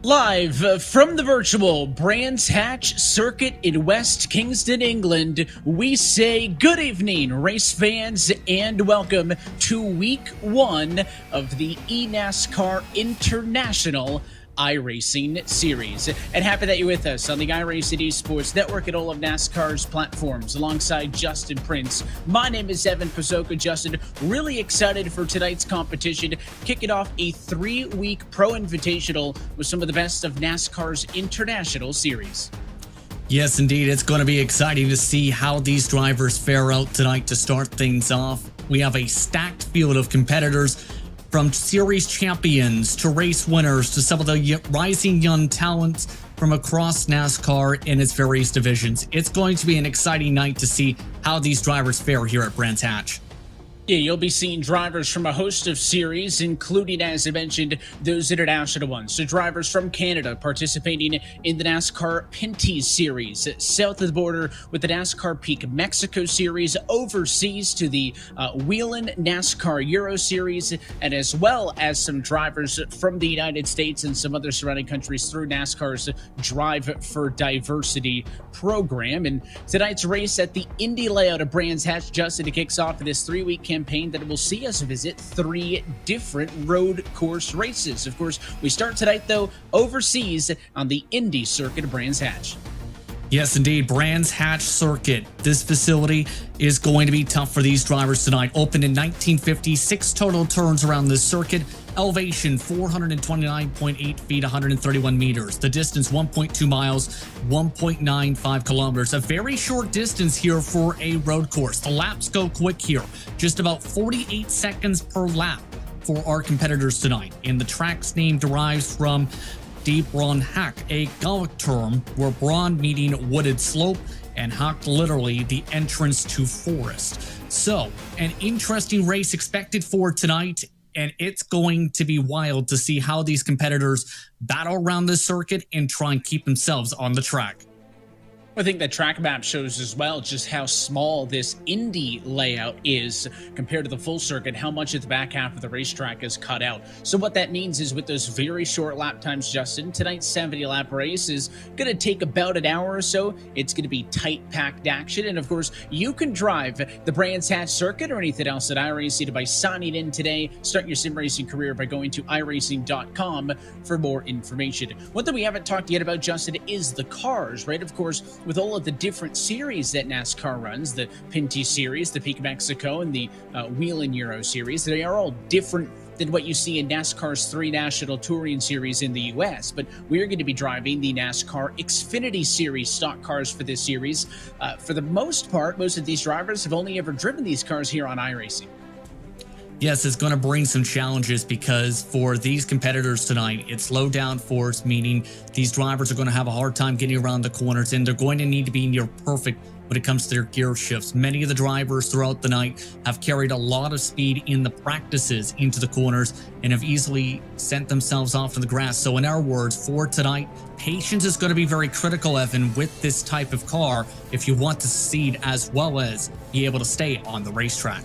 Live from the virtual Brands Hatch Circuit in West Kingston, England, we say good evening, race fans, and welcome to week one of the eNASCAR International iRacing series. And happy that you're with us on the iRacing Esports Network and all of NASCAR's platforms alongside Justin Prince. My name is Evan Pizzoka. Justin, really excited for tonight's competition, kicking off a 3-week Pro Invitational with some of the best of NASCAR's International series. Yes, indeed. It's going to be exciting to see how these drivers fare out tonight to start things off. We have a stacked field of competitors, from series champions to race winners to some of the rising young talents from across NASCAR in its various divisions. It's going to be an exciting night to see how these drivers fare here at Brands Hatch. Yeah, you'll be seeing drivers from a host of series, including, as I mentioned, those international ones. So drivers from Canada participating in the NASCAR Pinty's Series, south of the border with the NASCAR Peak Mexico Series, overseas to the Wheeling NASCAR Euro Series, and as well as some drivers from the United States and some other surrounding countries through NASCAR's Drive for Diversity program. And tonight's race at the Indy layout of Brands Hatch, Justin, it kicks off this 3-week campaign that will see us visit 3 different road course races. Of course, we start tonight, though, overseas on the Indy circuit of Brands Hatch. Yes, indeed. Brands Hatch Circuit. This facility is going to be tough for these drivers tonight. Opened in 1950, 6 total turns around this circuit. Elevation 429.8 feet, 131 meters. The distance 1.2 miles, 1.95 kilometers. A very short distance here for a road course. The laps go quick here. Just about 48 seconds per lap for our competitors tonight. And the track's name derives from Die Braunhack, a Gallic term where Braun meaning wooded slope and Hack literally the entrance to forest. So, an interesting race expected for tonight, and it's going to be wild to see how these competitors battle around this circuit and try and keep themselves on the track. I think that track map shows as well just how small this Indy layout is compared to the full circuit, how much of the back half of the racetrack is cut out. So what that means is with those very short lap times, Justin, tonight's 70-lap race is going to take about an hour or so. It's going to be tight, packed action. And of course, you can drive the Brands Hatch circuit or anything else at iRacing by signing in today. Start your sim racing career by going to iRacing.com for more information. One thing we haven't talked yet about, Justin, is the cars, right? Of course, with all of the different series that NASCAR runs, the Pinty Series, the Peak Mexico, and the Wheeling Euro Series, they are all different than what you see in NASCAR's 3 National Touring Series in the U.S., but we're going to be driving the NASCAR Xfinity Series stock cars for this series. For the most part, most of these drivers have only ever driven these cars here on iRacing. Yes, it's going to bring some challenges because for these competitors tonight, it's low downforce, meaning these drivers are going to have a hard time getting around the corners, and they're going to need to be near perfect when it comes to their gear shifts. Many of the drivers throughout the night have carried a lot of speed in the practices into the corners and have easily sent themselves off to the grass. So in our words, for tonight, patience is going to be very critical, Evan, with this type of car if you want to succeed as well as be able to stay on the racetrack.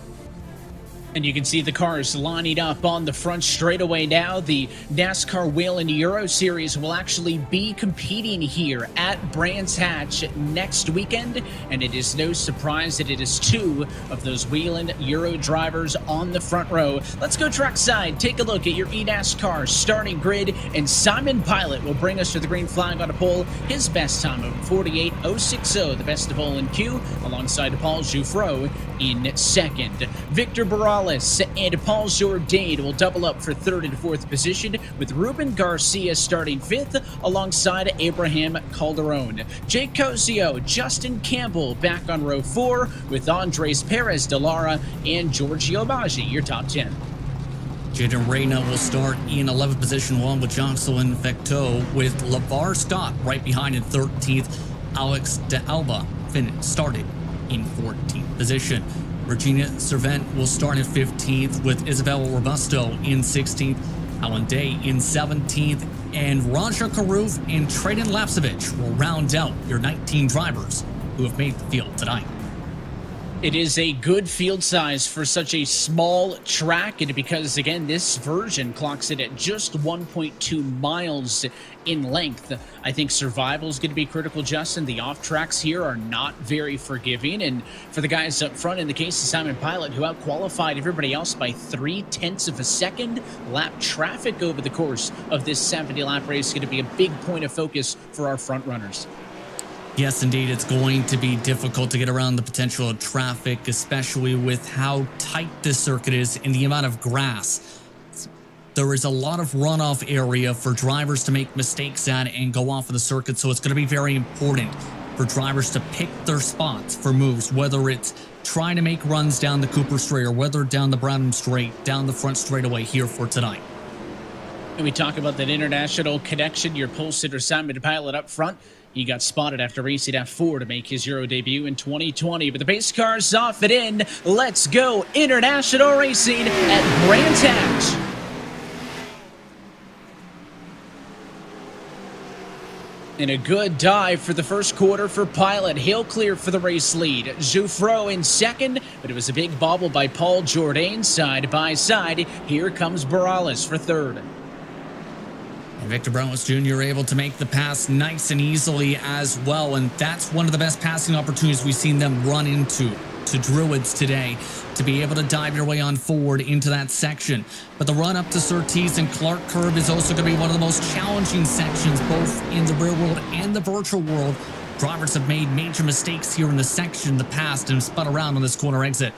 And you can see the cars lining up on the front straightaway now. The NASCAR Wheeling Euro Series will actually be competing here at Brands Hatch next weekend. And it is no surprise that it is 2 of those Wheeling Euro drivers on the front row. Let's go trackside, take a look at your eNASCAR starting grid. And Simon Pilot will bring us to the green flag on a pole. His best time of 48.060, the best of all in Q, alongside Paul Jouffreau in second. Victor Barral and Paul Jourdain will double up for 3rd and 4th position, with Ruben Garcia starting 5th alongside Abraham Calderon. Jake Cosio, Justin Campbell back on row 4 with Andres Perez de Lara and Giorgio Maggi, your top 10. Jaden Reyna will start in 11th position along with Jocelyn Vecteau, with LeVar Scott right behind in 13th. Alex de Alba started in 14th position. Virginia Servent will start in 15th with Isabella Robusto in 16th, Alan Day in 17th, and Raja Karuf and Traden Lapsevich will round out your 19 drivers who have made the field tonight. It is a good field size for such a small track, and because, again, this version clocks it at just 1.2 miles in length. I think survival is going to be critical, Justin. The off tracks here are not very forgiving, and for the guys up front, in the case of Simon Pilot, who outqualified everybody else by 0.3 of a second, lap traffic over the course of this 70-lap race is going to be a big point of focus for our front runners. Yes, indeed, it's going to be difficult to get around the potential of traffic, especially with how tight this circuit is and the amount of grass. There is a lot of runoff area for drivers to make mistakes at and go off of the circuit, so it's going to be very important for drivers to pick their spots for moves, whether it's trying to make runs down the Cooper Straight or whether down the Branham Straight, down the front straightaway here for tonight. And we talk about that international connection, your pole sitter Simon Pilot up front. He got spotted after racing F4 to make his Euro debut in 2020. But the pace car's off and in. Let's go international racing at Brands Hatch. And a good dive for the first quarter for Pilot. He'll clear for the race lead. Jouffreau in second, but it was a big bobble by Paul Jourdain side by side. Here comes Morales for third. Victor Brownless Jr. able to make the pass nice and easily as well, and that's one of the best passing opportunities we've seen them run into to Druids today, to be able to dive your way on forward into that section. But the run up to Surtees and Clark curve is also going to be one of the most challenging sections, both in the real world and the virtual world. Drivers have made major mistakes here in the section in the past and spun around on this corner exit.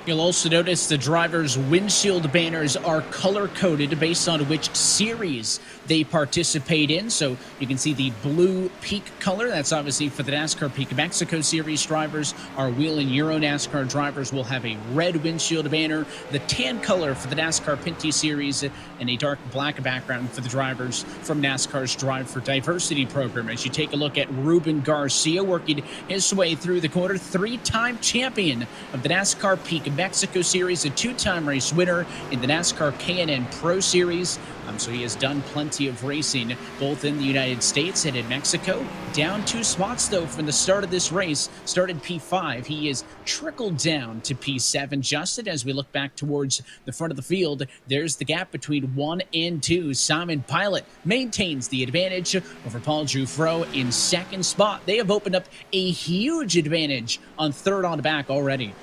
You'll also notice the driver's windshield banners are color-coded based on which series they participate in. So you can see the blue peak color. That's obviously for the NASCAR Peak Mexico Series drivers. Our Wheel and Euro NASCAR drivers will have a red windshield banner. The tan color for the NASCAR Pinty Series, and a dark black background for the drivers from NASCAR's Drive for Diversity program. As you take a look at Ruben Garcia working his way through the corner, three-time champion of the NASCAR Peak Mexico Series, a two-time race winner in the NASCAR K&N Pro Series. So he has done plenty of racing both in the United States and in Mexico. Down 2 spots, though, from the start of this race. Started P5. He is trickled down to P7. Justin, as we look back towards the front of the field, there's the gap between 1 and 2. Simon Pilot maintains the advantage over Paul Jouffreau in second spot. They have opened up a huge advantage on third on back already.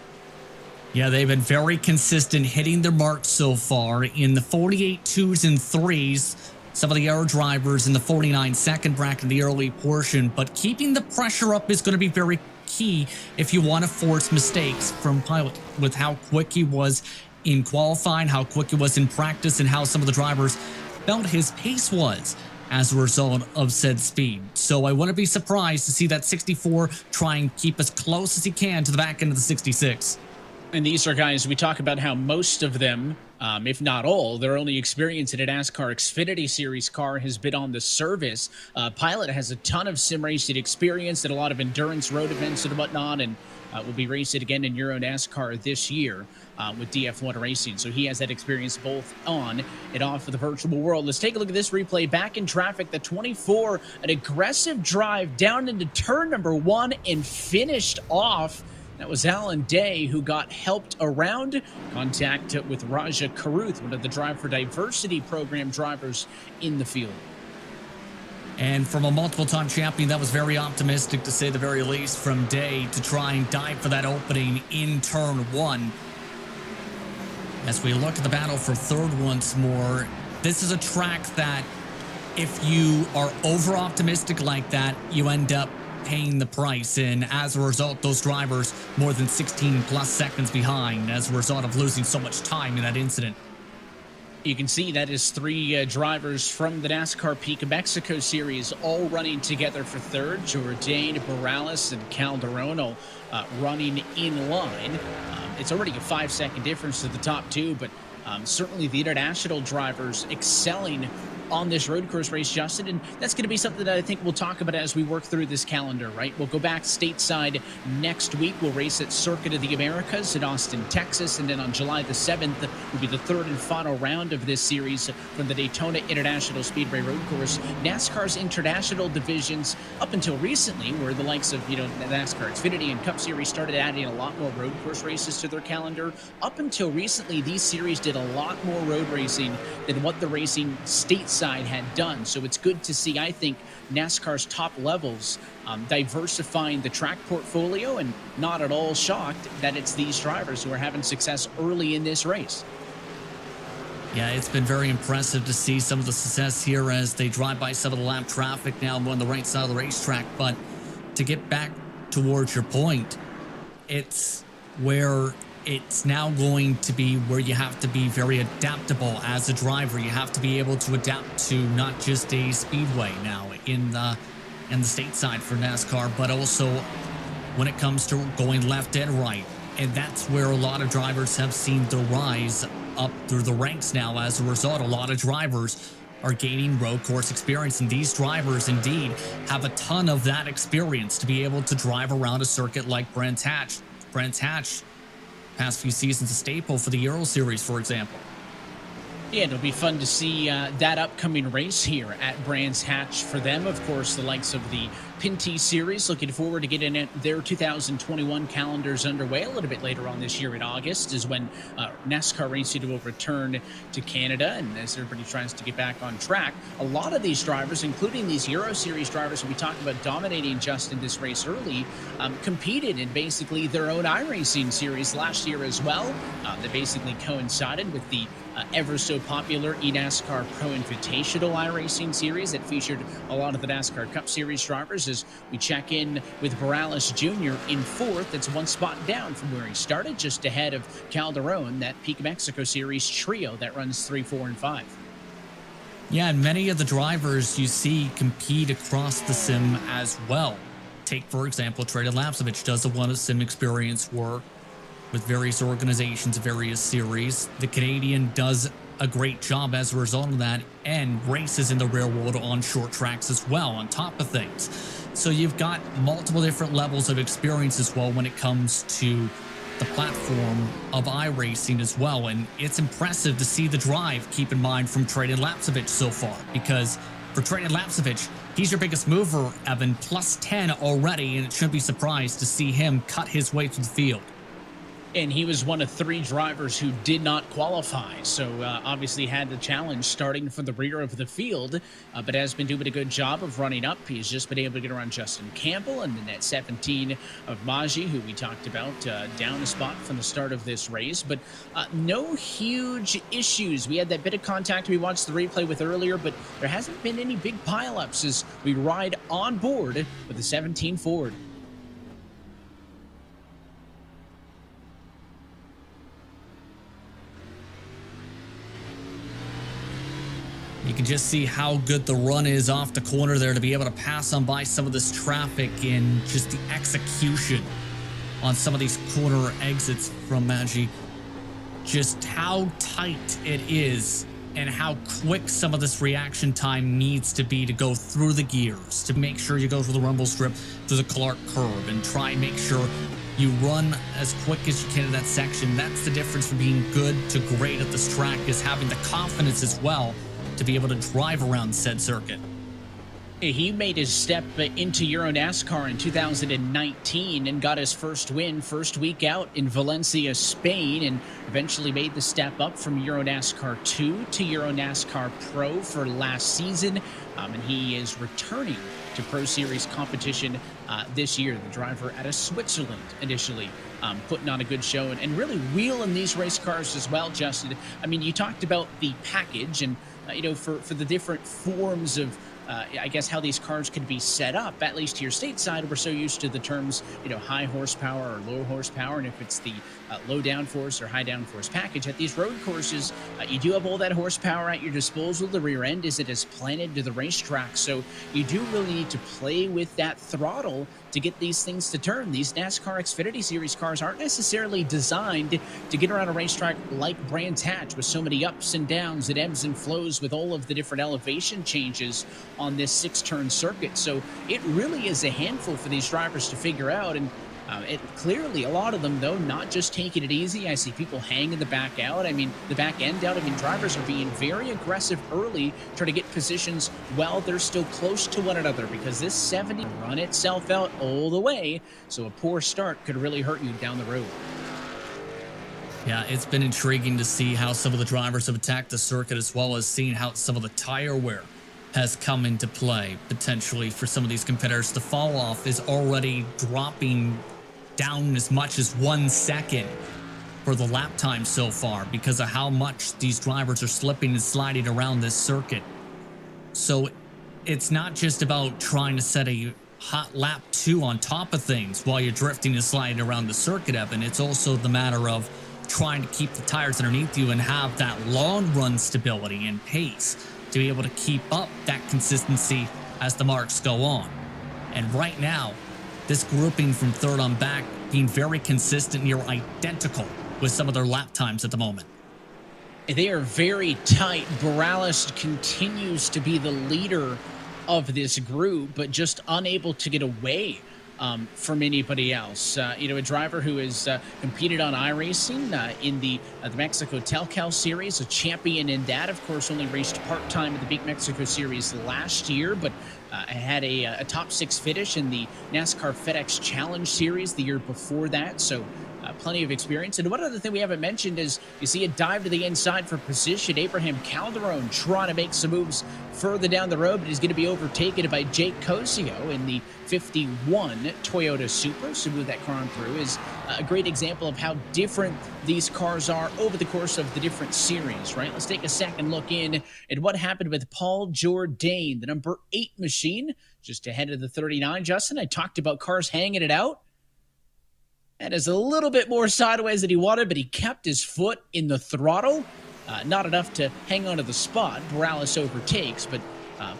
Yeah, they've been very consistent hitting their marks so far in the 48 2s and 3s. Some of the air drivers in the 49 second bracket in the early portion, but keeping the pressure up is going to be very key if you want to force mistakes from Pilot, with how quick he was in qualifying, how quick he was in practice, and how some of the drivers felt his pace was as a result of said speed. So I wouldn't be surprised to see that 64 try and keep as close as he can to the back end of the 66. And these are guys, we talk about how most of them, if not all, their only experience in a NASCAR Xfinity Series car has been on the service. Pilot has a ton of sim racing experience and a lot of endurance road events and whatnot, and will be racing again in Euro NASCAR this year with DF1 Racing. So he has that experience both on and off of the virtual world. Let's take a look at this replay. Back in traffic, the 24, an aggressive drive down into turn number 1 and finished off. That was Alan Day, who got helped around. Contact with Raja Karuth, one of the Drive for Diversity program drivers in the field. And from a multiple-time champion, that was very optimistic, to say the very least, from Day to try and dive for that opening in turn 1. As we look at the battle for third once more, this is a track that if you are over-optimistic like that, you end up paying the price, and as a result, those drivers more than 16 plus seconds behind as a result of losing so much time in that incident. You can see that is 3 drivers from the NASCAR Peak Mexico Series all running together for third. Jourdain, Morales, and Calderon running in line. It's already a 5-second difference to the top 2, but certainly the international drivers excelling on this road course race, Justin. And that's going to be something that I think we'll talk about as we work through this calendar, right? We'll go back stateside next week. We'll race at Circuit of the Americas in Austin, Texas. And then on July the 7th will be the third and final round of this series from the Daytona International Speedway Road Course. NASCAR's international divisions, up until recently, where the likes of, NASCAR Xfinity and Cup Series started adding a lot more road course races to their calendar. Up until recently, these series did a lot more road racing than what the racing stateside had done. So it's good to see, I think, NASCAR's top levels diversifying the track portfolio, and not at all shocked that it's these drivers who are having success early in this race. Yeah, it's been very impressive to see some of the success here as they drive by some of the lap traffic now on the right side of the racetrack. But to get back towards your point, it's where it's now going to be where you have to be very adaptable as a driver. You have to be able to adapt to not just a speedway now in the stateside for NASCAR, but also when it comes to going left and right. And that's where a lot of drivers have seen the rise up through the ranks now. As a result, a lot of drivers are gaining road course experience, and these drivers indeed have a ton of that experience to be able to drive around a circuit like Brands Hatch. Brands Hatch, past few seasons, a staple for the Euro Series, for example. Yeah, it'll be fun to see that upcoming race here at Brands Hatch for them. Of course, the likes of the Pinty Series, looking forward to getting their 2021 calendars underway a little bit later on this year in August is when NASCAR racing will return to Canada, and as everybody tries to get back on track. A lot of these drivers, including these Euro Series drivers who we talked about dominating just in this race early, competed in basically their own iRacing series last year as well. That basically coincided with the ever so popular eNASCAR Pro Invitational iRacing series that featured a lot of the NASCAR Cup Series drivers. As we check in with Morales Jr. in fourth, that's one spot down from where he started, just ahead of Calderon, that Peak Mexico Series trio that runs 3, 4, and 5. Yeah, and many of the drivers you see compete across the sim as well. Take, for example, Traded Lapsovich does a lot of sim experience work with various organizations, various series. The Canadian does a great job as a result of that, and races in the real world on short tracks as well, on top of things. So you've got multiple different levels of experience as well when it comes to the platform of iRacing as well. And it's impressive to see the drive, keep in mind, from Traded Lapsovich so far, because for Traded Lapsovich, he's your biggest mover, Evan, plus 10 already, and it shouldn't be surprised to see him cut his way through the field. And he was one of 3 drivers who did not qualify, so obviously had the challenge starting from the rear of the field, but has been doing a good job of running up. He's just been able to get around Justin Campbell, and then that 17 of Maggi, who we talked about, down a spot from the start of this race, but no huge issues. We had that bit of contact we watched the replay with earlier, but there hasn't been any big pileups as we ride on board with the 17 Ford. You can just see how good the run is off the corner there to be able to pass on by some of this traffic, and just the execution on some of these corner exits from Maggi. Just how tight it is and how quick some of this reaction time needs to be to go through the gears, to make sure you go through the rumble strip, through the Clark curve, and try and make sure you run as quick as you can in that section. That's the difference from being good to great at this track, is having the confidence as well to be able to drive around said circuit. He made his step into Euro NASCAR in 2019 and got his first win first week out in Valencia, Spain, and eventually made the step up from Euro NASCAR 2 to Euro NASCAR Pro for last season. And he is returning to Pro Series competition this year. The driver out of Switzerland initially putting on a good show and really wheeling these race cars as well, Justin. I mean, you talked about the package and, for the different forms of I guess how these cars could be set up. At least here stateside, we're so used to the terms, high horsepower or low horsepower, and if it's the low downforce or high downforce package. At these road courses, you do have all that horsepower at your disposal. The rear end isn't as planted to the racetrack, so you do really need to play with that throttle to get these things to turn. These NASCAR Xfinity Series cars aren't necessarily designed to get around a racetrack like Brands Hatch, with so many ups and downs, it ebbs and flows with all of the different elevation changes on this 6-turn circuit. So it really is a handful for these drivers to figure out. And it clearly, a lot of them, though, not just taking it easy. I see people hanging the back out. I mean, the back end out. I mean, drivers are being very aggressive early, trying to get positions while they're still close to one another, because this 70 run itself out all the way. So a poor start could really hurt you down the road. Yeah, it's been intriguing to see how some of the drivers have attacked the circuit, as well as seeing how some of the tire wear has come into play potentially for some of these competitors. The fall off is already dropping down as much as 1 second for the lap time so far because of how much these drivers are slipping and sliding around this circuit. So it's not just about trying to set a hot lap 2 on top of things while you're drifting and sliding around the circuit, Evan. It's also the matter of trying to keep the tires underneath you and have that long run stability and pace to be able to keep up that consistency as the marks go on. And right now, this grouping from third on back being very consistent, near identical with some of their lap times at the moment. They are very tight. Morales continues to be the leader of this group, but just unable to get away from anybody else. A driver who has competed on iRacing in the Mexico Telcal Series, a champion in that. Of course, only raced part-time at the Big Mexico Series last year, but had a top 6 finish in the NASCAR FedEx Challenge Series the year before that. So plenty of experience. And one other thing we haven't mentioned is you see a dive to the inside for position. Abraham Calderon trying to make some moves further down the road, but he's going to be overtaken by Jake Cosio in the 51 Toyota Supra. So move that car on through is a great example of how different these cars are over the course of the different series, right? Let's take a second look in at what happened with Paul Jourdain, the number 8 machine, just ahead of the 39. Justin, I talked about cars hanging it out. That is a little bit more sideways than he wanted, but he kept his foot in the throttle. Not enough to hang on to the spot. Morales overtakes, but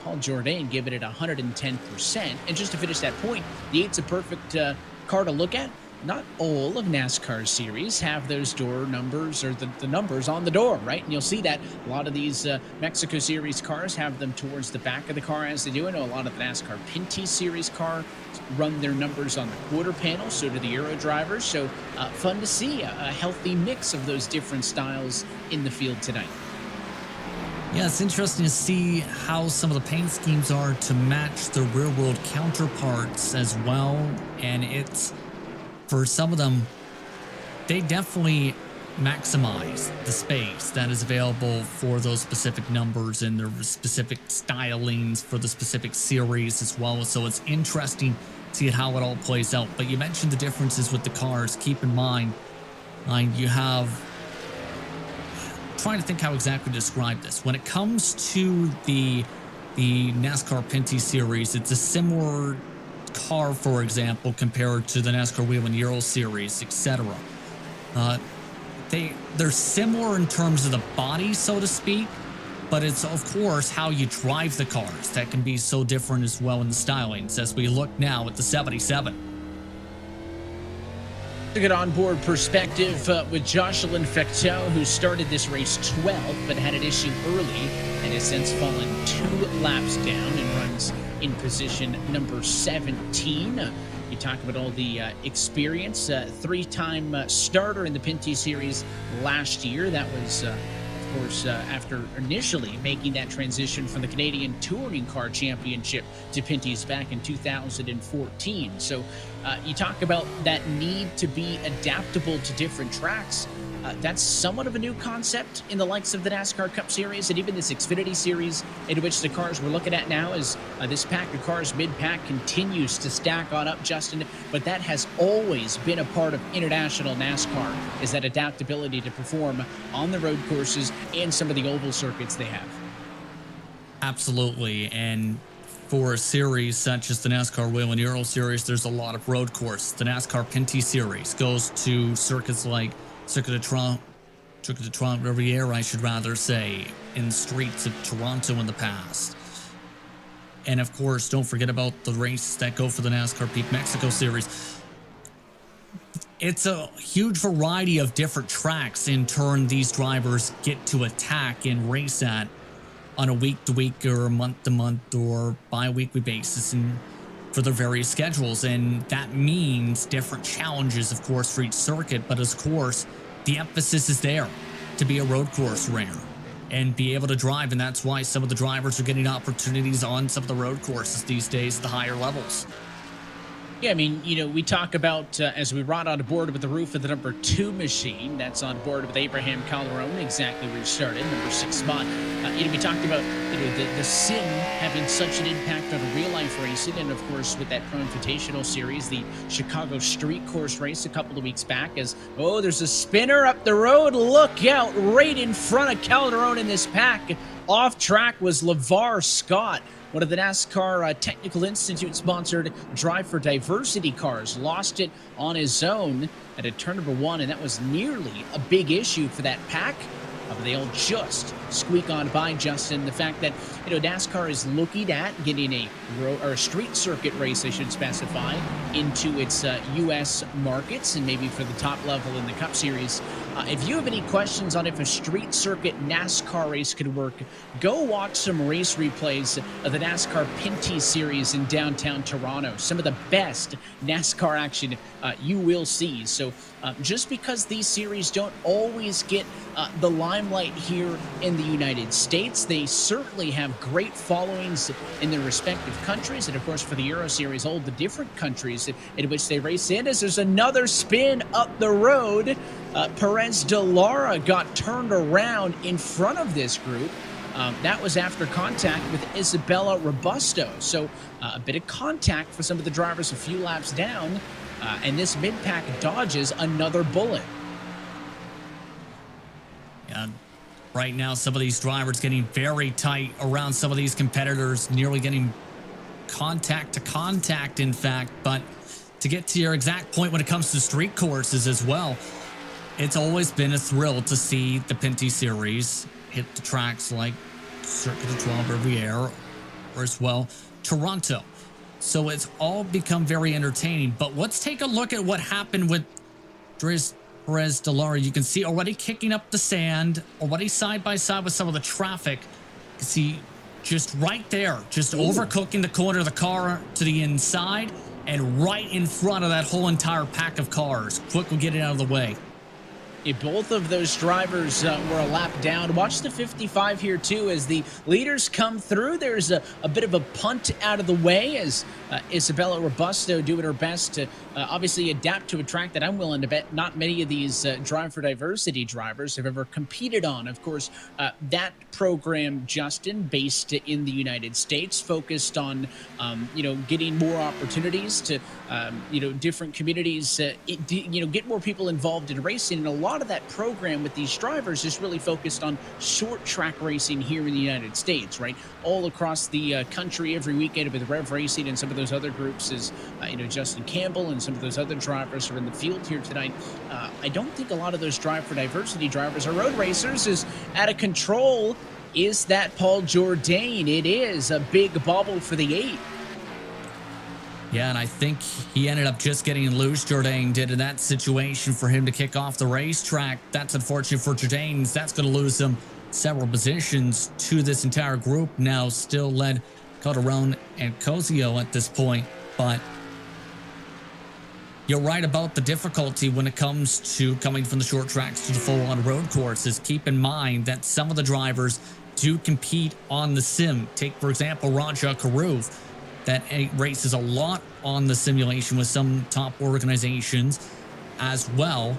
Paul Jourdain giving it 110%. And just to finish that point, the 8's a perfect car to look at. Not all of NASCAR series have those door numbers or the numbers on the door, right? And you'll see that a lot of these Mexico Series cars have them towards the back of the car as they do. I know a lot of the NASCAR Pinty Series car run their numbers on the quarter panel, so do the Euro drivers. So fun to see a healthy mix of those different styles in the field tonight. Yeah, it's interesting to see how some of the paint schemes are to match the real-world counterparts as well. And it's, for some of them, they definitely maximize the space that is available for those specific numbers and their specific stylings for the specific series as well. So it's interesting to see how it all plays out. But you mentioned the differences with the cars. Keep in mind, you have... trying to think how exactly to describe this. When it comes to the NASCAR Pinty Series, it's a similar car, for example, compared to the NASCAR Wheel and Euro Series, etc. They're similar in terms of the body, so to speak, but it's, of course, how you drive the cars that can be so different as well in the stylings, as we look now at the 77. A good onboard perspective with Jocelyn Fecteau, who started this race 12th but had an issue early and has since fallen 2 laps down and runs in position number 17. You talk about all the experience, 3-time starter in the Pinty Series last year. That was, of course, after initially making that transition from the Canadian Touring Car Championship to Pinty's back in 2014. So you talk about that need to be adaptable to different tracks. That's somewhat of a new concept in the likes of the NASCAR Cup Series and even this Xfinity Series, in which the cars we're looking at now as this pack of cars mid-pack continues to stack on up, Justin. But that has always been a part of international NASCAR, is that adaptability to perform on the road courses and some of the oval circuits they have. Absolutely. And for a series such as the NASCAR Wheel and Euro Series, there's a lot of road course. The NASCAR Pinty Series goes to circuits like Circuit de Trump Riviera, I should rather say, in streets of Toronto in the past. And of course, don't forget about the races that go for the NASCAR Peak Mexico Series. It's a huge variety of different tracks in turn these drivers get to attack and race at on a week-to-week or month-to-month or bi-weekly basis and for their various schedules. And that means different challenges, of course, for each circuit. But of course, the emphasis is there to be a road course runner and be able to drive. And that's why some of the drivers are getting opportunities on some of the road courses these days at the higher levels. Yeah, I mean, you know, we talk about as we ride on board with the roof of the number 2 machine that's on board with Abraham Calderon, exactly where he started, number 6 spot. You know, we talked about, you know, the sim having such an impact on real life racing, and of course with that Pro Invitational Series, the Chicago Street Course race a couple of weeks back, as there's a spinner up the road, look out, right in front of Calderon in this pack. Off track was LeVar Scott, one of the NASCAR Technical Institute-sponsored Drive for Diversity cars. Lost it on his own at a turn number 1, and that was nearly a big issue for that pack. But they all just squeak on by, Justin. The fact that, you know, NASCAR is looking at getting a street circuit race, I should specify, into its U.S. markets and maybe for the top level in the Cup Series. If you have any questions on if a street circuit NASCAR race could work, go watch some race replays of the NASCAR Pinty Series in downtown Toronto. Some of the best NASCAR action you will see. So just because these series don't always get the limelight here in the United States, they certainly have great followings in their respective countries. And of course, for the Euro Series, all the different countries in which they race in, as there's another spin up the road. Perez de Lara got turned around in front of this group. That was after contact with Isabella Robusto. So a bit of contact for some of the drivers a few laps down. And this mid-pack dodges another bullet. Yeah, right now some of these drivers getting very tight around some of these competitors, nearly getting contact to contact, in fact. But to get to your exact point when it comes to street courses as well, it's always been a thrill to see the Pinty Series hit the tracks like Circuit de Trump Riviera or as well Toronto. So it's all become very entertaining. But let's take a look at what happened with Perez de Lara. You can see already kicking up the sand, already side by side with some of the traffic. You can see just right there, just overcooking the corner of the car to the inside and right in front of that whole entire pack of cars. Quickly get it out of the way. Both of those drivers were a lap down. Watch the 55 here, too, as the leaders come through. There's a bit of a punt out of the way as Isabella Robusto doing her best to obviously adapt to a track that I'm willing to bet not many of these Drive for Diversity drivers have ever competed on. Of course, that program, Justin, based in the United States, focused on, you know, getting more opportunities to, you know, different communities, you know, get more people involved in racing. And a lot of that program with these drivers is really focused on short track racing here in the United States, right? All across the country every weekend with Rev Racing and some of those other groups is, you know, Justin Campbell and some of those other drivers are in the field here tonight. I don't think a lot of those Drive for Diversity drivers are road racers. Is out of control. Is that Paul Jourdain? It is a big bobble for the 8. Yeah, and I think he ended up just getting loose. Jourdain did in that situation for him to kick off the racetrack. That's unfortunate for Jourdain. That's going to lose him several positions to this entire group. Now still led Calderon and Cozio at this point. But you're right about the difficulty when it comes to coming from the short tracks to the full-on road courses. Keep in mind that some of the drivers do compete on the sim. Take, for example, Raja Karu. That races a lot on the simulation with some top organizations as well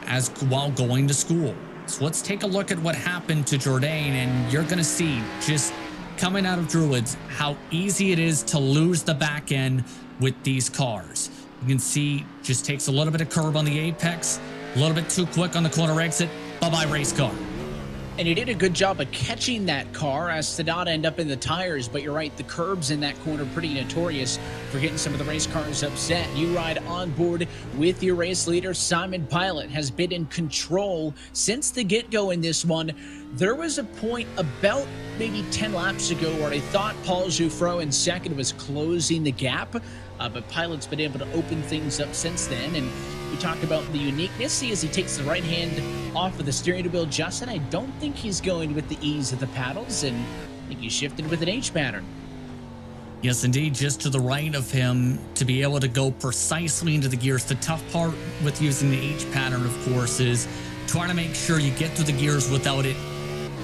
as while going to school. So let's take a look at what happened to Jourdain, and you're going to see just coming out of Druids how easy it is to lose the back end with these cars. You can see just takes a little bit of curb on the apex, a little bit too quick on the corner exit. Bye-bye race car. And he did a good job of catching that car as to not end up in the tires. But you're right, the curbs in that corner pretty notorious for getting some of the race cars upset. You ride on board with your race leader. Simon Pilot has been in control since the get-go in this one. There was a point about maybe 10 laps ago where I thought Paul Jouffreau in second was closing the gap, but Pilot's been able to open things up since then. And we talk about the uniqueness. See, as he takes the right hand off of the steering wheel, Justin, I don't think he's going with the ease of the paddles, and I think he's shifted with an H pattern. Yes, indeed, just to the right of him to be able to go precisely into the gears. The tough part with using the H pattern, of course, is trying to make sure you get through the gears without it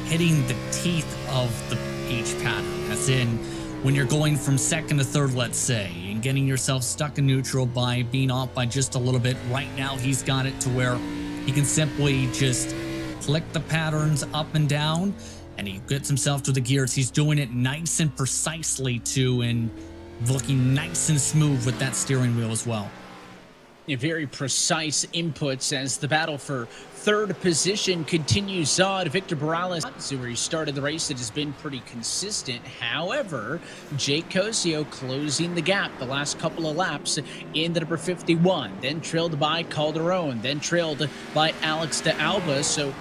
hitting the teeth of the H pattern. As in, when you're going from second to third, let's say, and getting yourself stuck in neutral by being off by just a little bit. Right now, he's got it to where he can simply just click the patterns up and down, and he gets himself to the gears. He's doing it nice and precisely, too, and looking nice and smooth with that steering wheel as well. Very precise inputs as the battle for third position continues on. Victor Morales, where he started the race, it has been pretty consistent. However, Jake Cosio closing the gap the last couple of laps in the number 51, then trailed by Calderon, then trailed by Alex de Alba. So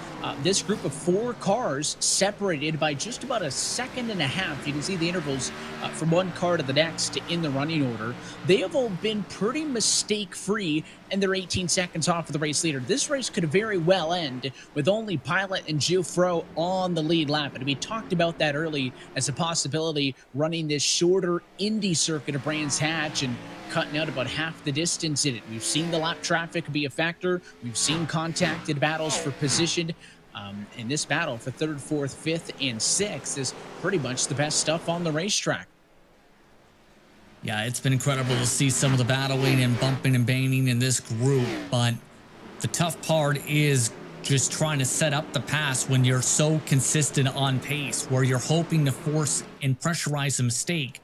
this group of 4 cars separated by just about a second and a half. You can see the intervals from one car to the next in the running order. They have all been pretty mistake-free, and they're 18 seconds off of the race leader. This race could very well end with only Pilot and Jouffreau on the lead lap. And we talked about that early as a possibility, running this shorter Indy circuit of Brands Hatch and cutting out about half the distance in it. We've seen the lap traffic be a factor. We've seen contacted battles for position. In this battle for third, fourth, fifth, and sixth is pretty much the best stuff on the racetrack. Yeah, it's been incredible to see some of the battling and bumping and banging in this group, but the tough part is just trying to set up the pass when you're so consistent on pace, where you're hoping to force and pressurize a mistake,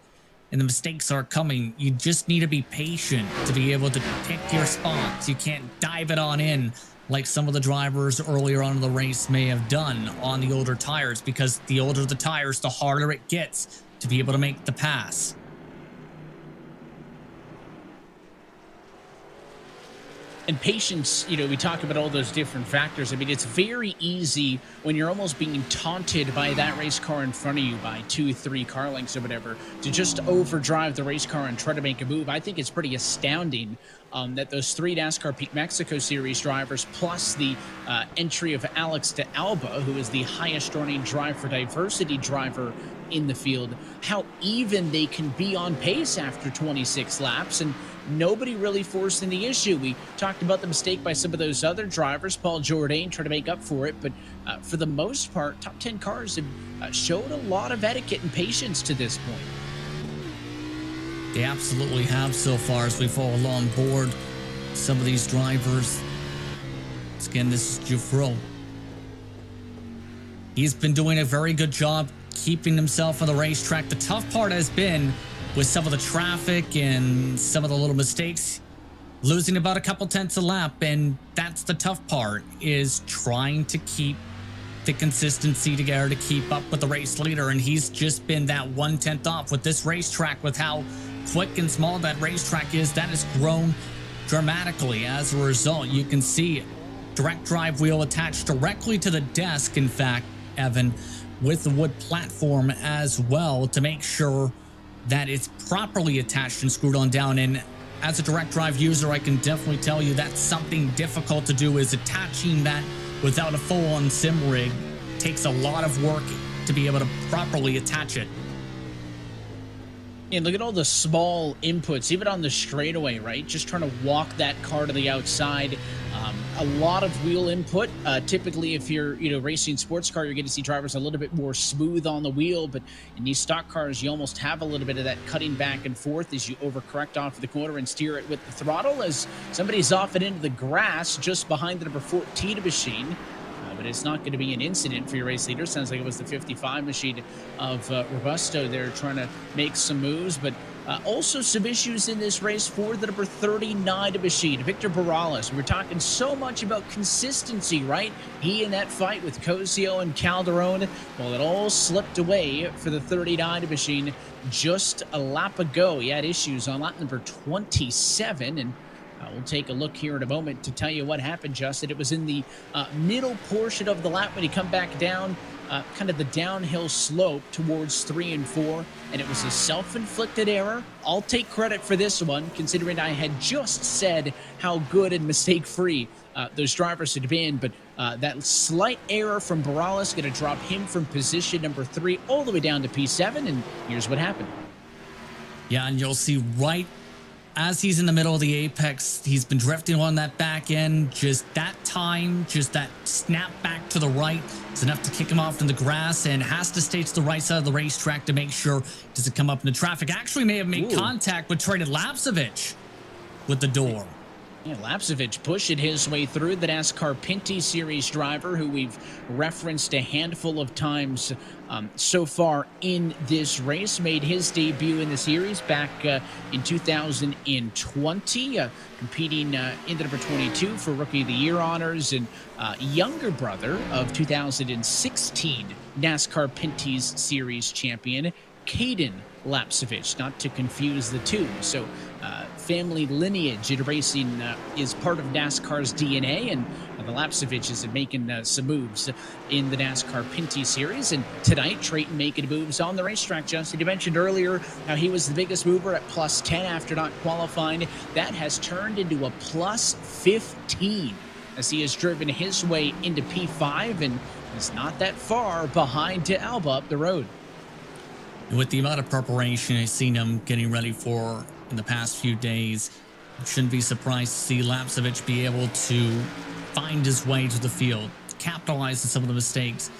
and the mistakes are coming. You just need to be patient to be able to pick your spots. You can't dive it on in like some of the drivers earlier on in the race may have done on the older tires, because the older the tires, the harder it gets to be able to make the pass. And patience, you know, we talk about all those different factors. I mean, it's very easy when you're almost being taunted by that race car in front of you by 2-3 car lengths or whatever to just overdrive the race car and try to make a move. I think it's pretty astounding that those 3 NASCAR Peak Mexico Series drivers, plus the entry of Alex de Alba, who is the highest running drive for diversity driver in the field, how even they can be on pace after 26 laps and nobody really forcing the issue. We talked about the mistake by some of those other drivers. Paul Jourdain trying to make up for it, but for the most part, top 10 cars have showed a lot of etiquette and patience to this point. They absolutely have so far as we follow on board some of these drivers. Again, this is Jouffreau. He's been doing a very good job keeping himself on the racetrack. The tough part has been with some of the traffic and some of the little mistakes, losing about a couple tenths a lap, and that's the tough part, is trying to keep the consistency together to keep up with the race leader, and he's just been that 1/10 off with this racetrack. With how quick and small that racetrack is, that has grown dramatically. As a result, you can see direct drive wheel attached directly to the desk, in fact, Evan, with the wood platform as well, to make sure that it's properly attached and screwed on down. And as a direct drive user, I can definitely tell you that's something difficult to do, is attaching that without a full-on sim rig. Takes a lot of work to be able to properly attach it. And look at all the small inputs, even on the straightaway, right? Just trying to walk that car to the outside. A lot of wheel input. Typically, if you're, racing sports car, you're going to see drivers a little bit more smooth on the wheel. But in these stock cars, you almost have a little bit of that cutting back and forth as you overcorrect off the corner and steer it with the throttle, as somebody's off it into the grass just behind the number 14 machine. But it's not going to be an incident for your race leader. Sounds like it was the 55 machine of Robusto there trying to make some moves. But Also, some issues in this race for the number 39 machine, Victor Morales. We're talking so much about consistency, right? He in that fight with Cosio and Calderon, well, it all slipped away for the 39 machine just a lap ago. He had issues on lap number 27, and we'll take a look here in a moment to tell you what happened, Justin. It was in the middle portion of the lap when he come back down, kind of the downhill slope towards 3 and 4, and it was a self-inflicted error. I'll take credit for this one, considering I had just said how good and mistake-free those drivers had been, but that slight error from Morales going to drop him from position number 3 all the way down to P7, and here's what happened. Yeah, and you'll see right as he's in the middle of the apex, he's been drifting on that back end. Just that time, just that snap back to the right is enough to kick him off in the grass, and has to stay to the right side of the racetrack to make sure he doesn't come up into traffic. Actually may have made contact with Traded Lapsevich with the door. Yeah, Lapsevich pushing his way through, the NASCAR Pinty Series driver who we've referenced a handful of times so far in this race. Made his debut in the series back in 2020, competing in the number 22 for Rookie of the Year honors, and younger brother of 2016 NASCAR Pinty's Series champion, Caden Lapsevich, not to confuse the two. So family lineage in racing is part of NASCAR's DNA, and the Lapseviches are making some moves in the NASCAR Pinty Series. And tonight, Trayton making moves on the racetrack. Justin, you mentioned earlier how he was the biggest mover at plus 10 after not qualifying. That has turned into a plus 15 as he has driven his way into P5 and is not that far behind to Alba up the road. With the amount of preparation I've seen him getting ready for in the past few days, I shouldn't be surprised to see Lapsevich be able to find his way to the field, capitalize on some of the mistakes,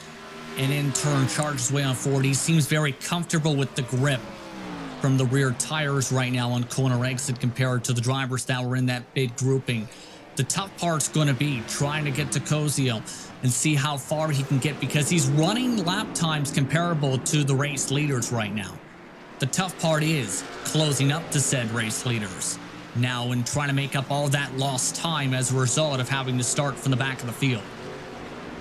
and in turn charge his way on forward. He seems very comfortable with the grip from the rear tires right now on corner exit compared to the drivers that were in that big grouping. The tough part's going to be trying to get to Cosio and see how far he can get, because he's running lap times comparable to the race leaders right now. The tough part is closing up to said race leaders now and trying to make up all that lost time as a result of having to start from the back of the field.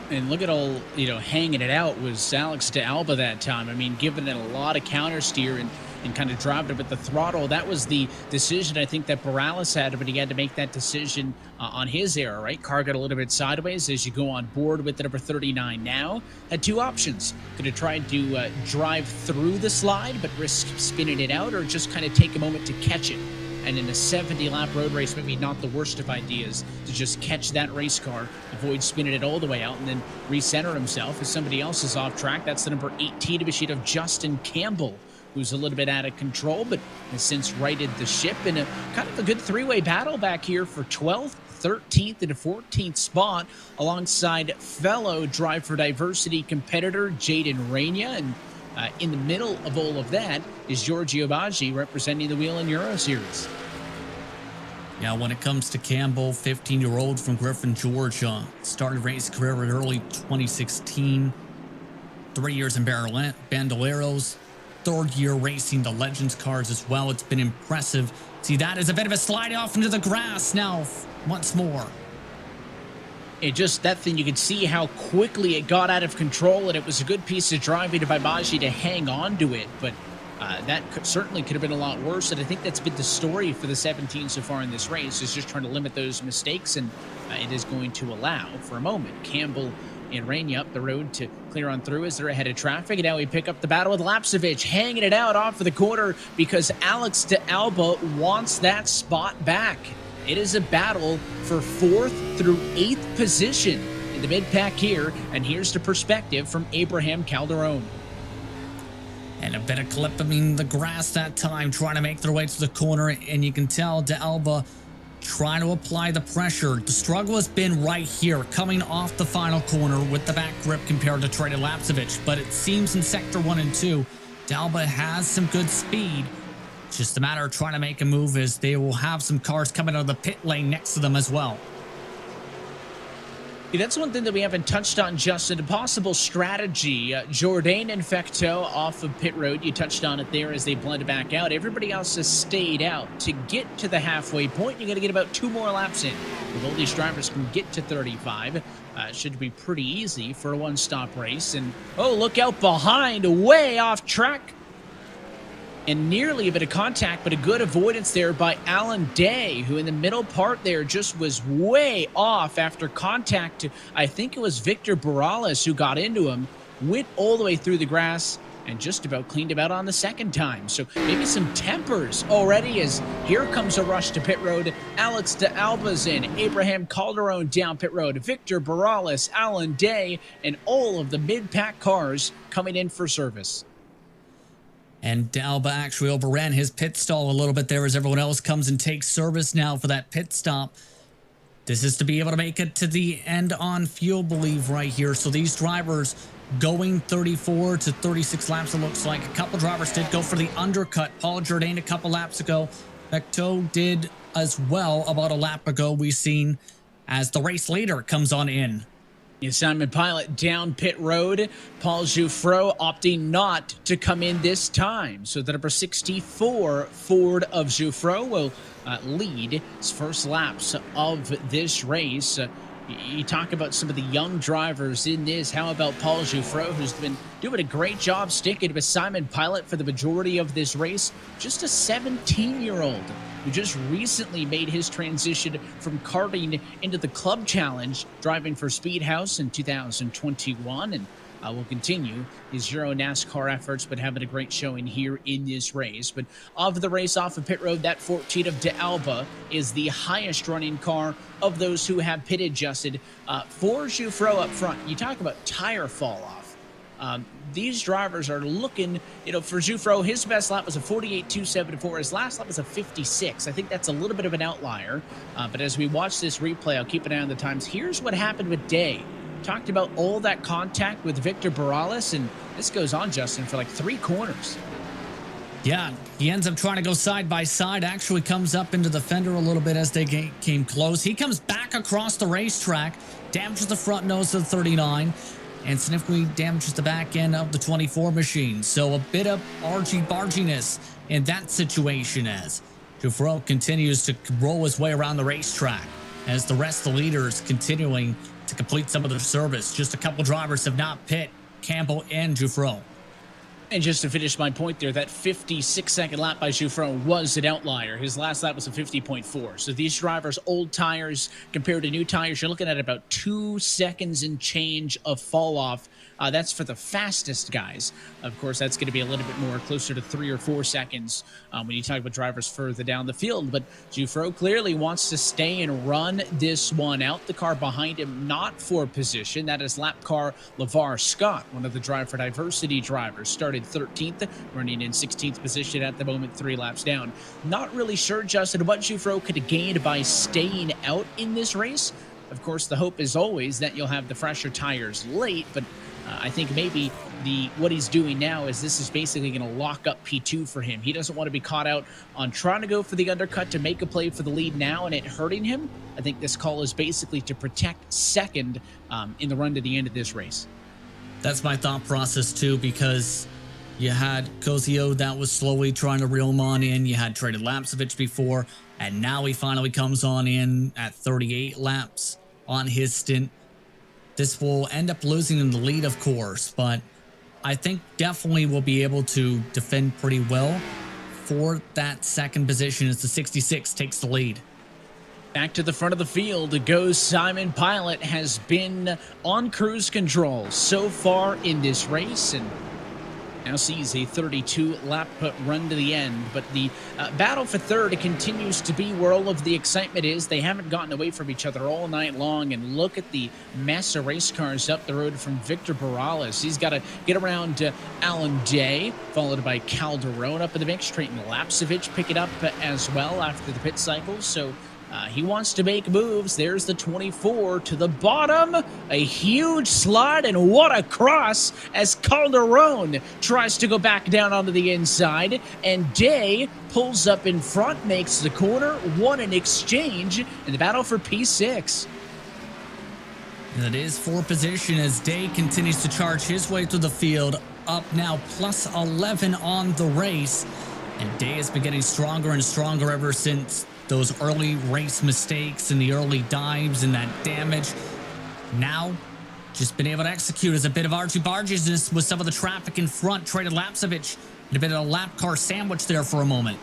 And look at all, hanging it out was Alex de Alba that time. I mean, giving it a lot of counter steer and kind of driving it with the throttle. That was the decision I think that Morales had, but he had to make that decision on his error, right? Car got a little bit sideways as you go on board with the number 39 now. Had two options. Could have tried to drive through the slide, but risk spinning it out, or just kind of take a moment to catch it. And in a 70-lap road race, maybe not the worst of ideas to just catch that race car, avoid spinning it all the way out, and then recenter himself as somebody else is off track. That's the number 18 machine of Justin Campbell, who's a little bit out of control, but has since righted the ship in a kind of a good three-way battle back here for 12th, 13th, and a 14th spot, alongside fellow Drive for Diversity competitor Jaden Rania. And in the middle of all of that is Giorgio Baggi representing the Wheel and Euro Series. Yeah, when it comes to Campbell, 15-year-old from Griffin, Georgia, started race career in early 2016, 3 years in Bandoleros, third year racing the Legends cars as well. It's been impressive. See, that is a bit of a slide off into the grass now once more. It just, that thing, you could see how quickly it got out of control, and it was a good piece of driving by Baggi to hang on to it, but that certainly could have been a lot worse, and I think that's been the story for the 17 so far in this race, is just trying to limit those mistakes, and it is going to allow, for a moment, Campbell and Rania up the road to clear on through as they're ahead of traffic. And now we pick up the battle with Lapsevich, hanging it out off of the corner because Alex de Alba wants that spot back. It is a battle for 4th through 8th position in the mid-pack here, and here's the perspective from Abraham Calderon. And a bit of clipping the grass that time, trying to make their way to the corner, and you can tell de Alba trying to apply the pressure. The struggle has been right here, coming off the final corner with the back grip compared to Traded Lapsevich, but it seems in Sector 1 and 2, de Alba has some good speed. It's just a matter of trying to make a move, as they will have some cars coming out of the pit lane next to them as well. Yeah, that's one thing that we haven't touched on, Justin. A possible strategy. Jourdain and Fecteau off of pit road. You touched on it there as they blended back out. Everybody else has stayed out. To get to the halfway point, you got to get about 2 more laps in. If all these drivers can get to 35, it should be pretty easy for a one-stop race. And, oh, look out behind, way off track. And nearly a bit of contact, but a good avoidance there by Alan Day, who in the middle part there just was way off after contact. I think it was Victor Borales who got into him, went all the way through the grass, and just about cleaned him out on the second time. So maybe some tempers already, as here comes a rush to pit road. Alex de Alba's in, Abraham Calderon down pit road, Victor Borales, Alan Day, and all of the mid-pack cars coming in for service. And D'Alba actually overran his pit stall a little bit there as everyone else comes and takes service now for that pit stop. This is to be able to make it to the end on fuel, believe, right here. So these drivers going 34 to 36 laps, it looks like. A couple drivers did go for the undercut. Paul Jourdain a couple laps ago. Fecteau did as well about a lap ago. We've seen as the race leader comes on in. Simon Pilot down pit road. Paul Jouffreau opting not to come in this time. So the number 64 Ford of Jouffreau will lead his first laps of this race. You talk about some of the young drivers in this. How about Paul Jouffreau, who's been doing a great job sticking with Simon Pilot for the majority of this race? Just a 17-year-old who just recently made his transition from karting into the Club Challenge, driving for Speedhouse in 2021, and will continue his Euro NASCAR efforts, but having a great showing here in this race. But of the race off of pit road, that 14 of D'Alba is the highest running car of those who have pit adjusted. For Jouffreau up front, you talk about tire fall off. These drivers are looking, for Jouffreau, his best lap was a 48.274. His last lap was a 56. I think that's a little bit of an outlier. But as we watch this replay, I'll keep an eye on the times. Here's what happened with Day. Talked about all that contact with Victor Borales, and this goes on, Justin, for like 3 corners. Yeah, he ends up trying to go side by side, actually comes up into the fender a little bit as they came close. He comes back across the racetrack, damages the front nose of the 39, and significantly damages the back end of the 24 machine. So a bit of argy-barginess in that situation as Jouffreau continues to roll his way around the racetrack as the rest of the leaders continuing to complete some of their service. Just a couple drivers have not pit, Campbell and Jouffreau. And just to finish my point there, that 56-second lap by Jouffreau was an outlier. His last lap was a 50.4. So these drivers, old tires compared to new tires, you're looking at about 2 seconds and change of fall off. That's for the fastest guys. Of course, that's going to be a little bit more closer to 3 or 4 seconds when you talk about drivers further down the field. But Jouffreau clearly wants to stay and run this one out. The car behind him not for position. That is lap car LeVar Scott, one of the Drive for Diversity drivers. Started 13th, running in 16th position at the moment, 3 laps down. Not really sure, Justin, what Jouffreau could have gained by staying out in this race. Of course, the hope is always that you'll have the fresher tires late, but I think maybe what he's doing now is this is basically going to lock up P2 for him. He doesn't want to be caught out on trying to go for the undercut to make a play for the lead now and it hurting him. I think this call is basically to protect second in the run to the end of this race. That's my thought process too, because you had Kozio that was slowly trying to reel him on in. You had traded Lapsevich before, and now he finally comes on in at 38 laps on his stint. This will end up losing in the lead, of course, but I think definitely will be able to defend pretty well for that second position as the 66 takes the lead. Back to the front of the field goes Simon Pilot. Has been on cruise control so far in this race and now sees a 32-lap run to the end. But the battle for third continues to be where all of the excitement is. They haven't gotten away from each other all night long. And look at the mass of race cars up the road from Victor Borales. He's got to get around Alan Day, followed by Calderon up in the mix. Trayton Lapsevich pick it up as well after the pit cycle. So he wants to make moves. There's the 24 to the bottom. A huge slide, and what a cross as Calderon tries to go back down onto the inside. And Day pulls up in front, makes the corner. What an exchange in the battle for P6. And it is for position as Day continues to charge his way through the field, up now plus 11 on the race. And Day has been getting stronger and stronger ever since those early race mistakes and the early dives and that damage. Now, just been able to execute as a bit of argy-barginess with some of the traffic in front. Traded Lapsevich and a bit of a lap car sandwich there for a moment.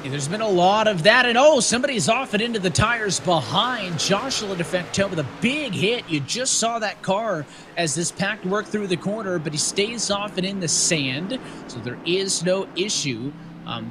Yeah, there's been a lot of that, and oh, somebody's off and into the tires behind. Joshua DeFecto with a big hit. You just saw that car as this pack worked through the corner, but he stays off and in the sand, so there is no issue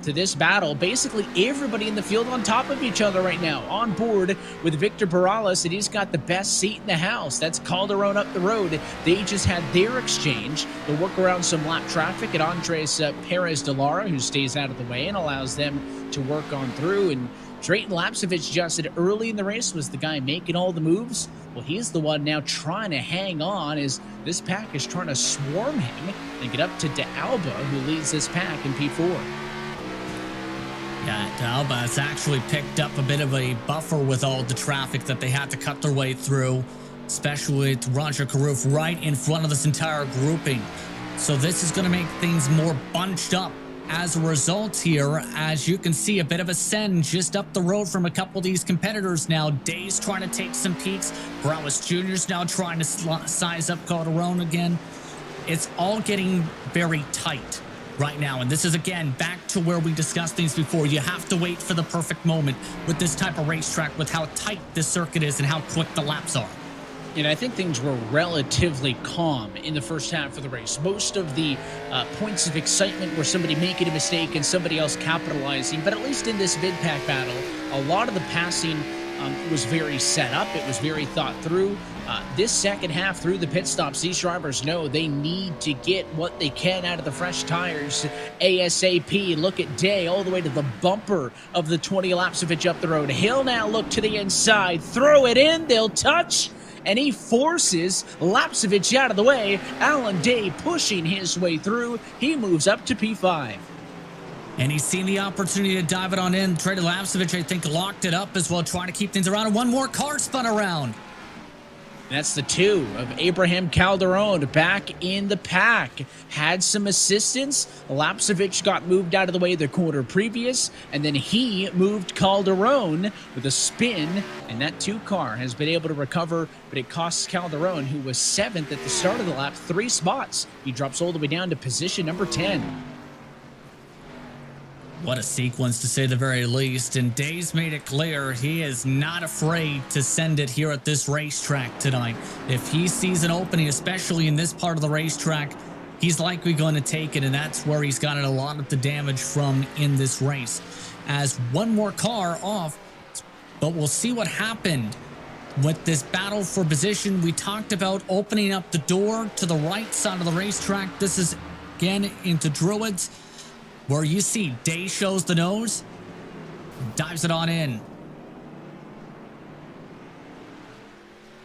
to this battle. Basically, everybody in the field on top of each other right now, on board with Victor Morales, and he's got the best seat in the house. That's Calderon up the road. They just had their exchange. They'll work around some lap traffic, and Andres Perez de Lara, who stays out of the way and allows them to work on through. And Drayton Lapsevich, Justin, early in the race was the guy making all the moves. Well, he's the one now trying to hang on as this pack is trying to swarm him and get up to De Alba, who leads this pack in P4. Yeah, De Alba has actually picked up a bit of a buffer with all the traffic that they had to cut their way through, especially with Roger Carruth right in front of this entire grouping. So this is going to make things more bunched up as a result here. As you can see, a bit of a send just up the road from a couple of these competitors now. Day's trying to take some peeks. Morales Jr.'s now trying to size up Calderon again. It's all getting very tight right now, and this is again back to where we discussed things before. You have to wait for the perfect moment with this type of racetrack, with how tight this circuit is and how quick the laps are. And I think things were relatively calm in the first half of the race. Most of the points of excitement were somebody making a mistake and somebody else capitalizing. But at least in this mid-pack battle, a lot of the passing was very set up. It was very thought through. This second half through the pit stops, these drivers know they need to get what they can out of the fresh tires ASAP. Look at Day all the way to the bumper of the 20 Lapsevich up the road. He'll now look to the inside, throw it in, they'll touch, and he forces Lapsevich out of the way. Alan Day pushing his way through. He moves up to P5. And he's seen the opportunity to dive it on in. Traded Lapsevich, I think, locked it up as well, trying to keep things around. And one more car spun around. That's the two of Abraham Calderon back in the pack. Had some assistance. Lapsevich got moved out of the way the corner previous, and then he moved Calderon with a spin, and that two car has been able to recover, but it costs Calderon, who was 7th at the start of the lap, 3 spots. He drops all the way down to position number 10. What a sequence, to say the very least. And Day's made it clear he is not afraid to send it here at this racetrack tonight. If he sees an opening, especially in this part of the racetrack, he's likely going to take it, and that's where he's gotten a lot of the damage from in this race. As one more car off, but we'll see what happened with this battle for position. We talked about opening up the door to the right side of the racetrack. This is again into Druids, where you see Day shows the nose, dives it on in.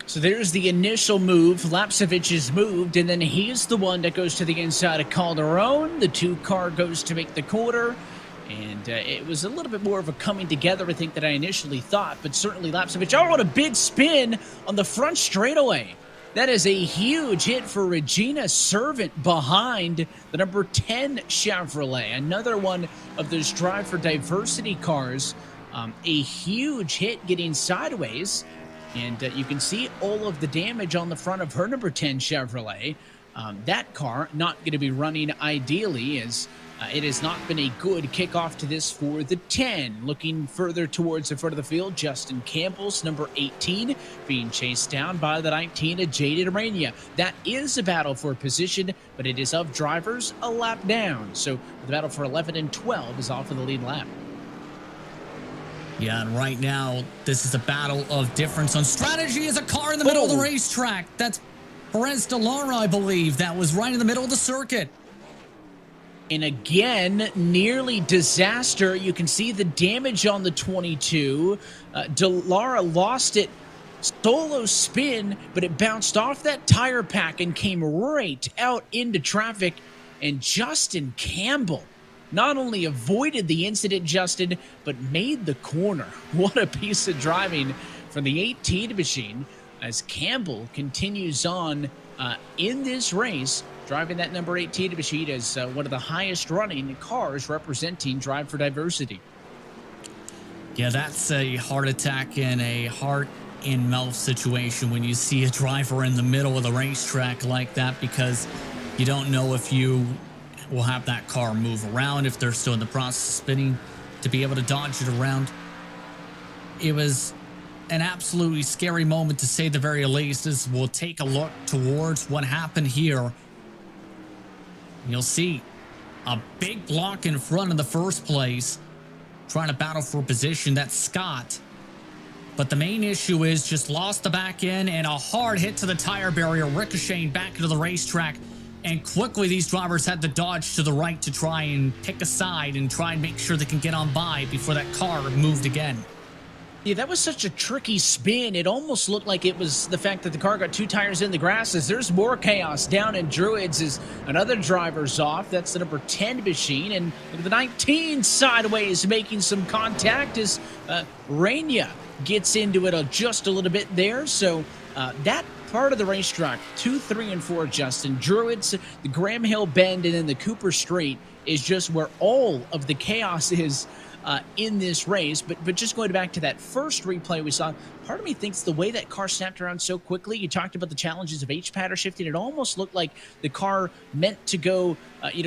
So there's the initial move. Lapsevich is moved, and then he's the one that goes to the inside of Calderon. The two car goes to make the quarter, and it was a little bit more of a coming together, I think, than I initially thought. But certainly Lapsevich, oh, what a big spin on the front straightaway. That is a huge hit for Regina Servant behind the number 10 Chevrolet. Another one of those Drive for Diversity cars. A huge hit getting sideways. And you can see all of the damage on the front of her number 10 Chevrolet. That car not going to be running ideally, as it has not been a good kickoff to this for the 10. Looking further towards the front of the field, Justin Campbell's number 18 being chased down by the 19 of Jaded Arania. That is a battle for position, but it is of drivers a lap down. So the battle for 11 and 12 is off of the lead lap. Yeah, and right now, this is a battle of difference on strategy. Is a car in the middle of the racetrack. That's Perez de Lara, I believe. That was right in the middle of the circuit. And again, nearly disaster. You can see the damage on the 22. De Lara lost it. Solo spin, but it bounced off that tire pack and came right out into traffic. And Justin Campbell not only avoided the incident, Justin, but made the corner. What a piece of driving from the 18 machine. as Campbell continues on in this race, driving that number 18 machine as one of the highest running cars representing Drive for Diversity. Yeah, that's a heart attack and a heart in mouth situation when you see a driver in the middle of the racetrack like that, because you don't know if you will have that car move around, if they're still in the process of spinning, to be able to dodge it around. It was an absolutely scary moment, to say the very least, as we'll take a look towards what happened here. You'll see a big block in front in the first place, trying to battle for position. That's Scott. But the main issue is just lost the back end and a hard hit to the tire barrier, ricocheting back into the racetrack. And quickly, these drivers had to dodge to the right to try and pick a side and try and make sure they can get on by before that car moved again. Yeah, that was such a tricky spin. It almost looked like it was the fact that the car got two tires in the grass. As there's more chaos down in Druids as another driver's off. That's the number 10 machine. And the 19 sideways making some contact as Rainier gets into it just a little bit there. So that part of the racetrack, 2, 3, and 4, Justin. Druids, the Graham Hill Bend, and then the Cooper Straight is just where all of the chaos is in this race. But just going back to that first replay we saw, part of me thinks the way that car snapped around so quickly, you talked about the challenges of H-pattern shifting, it almost looked like the car meant to go,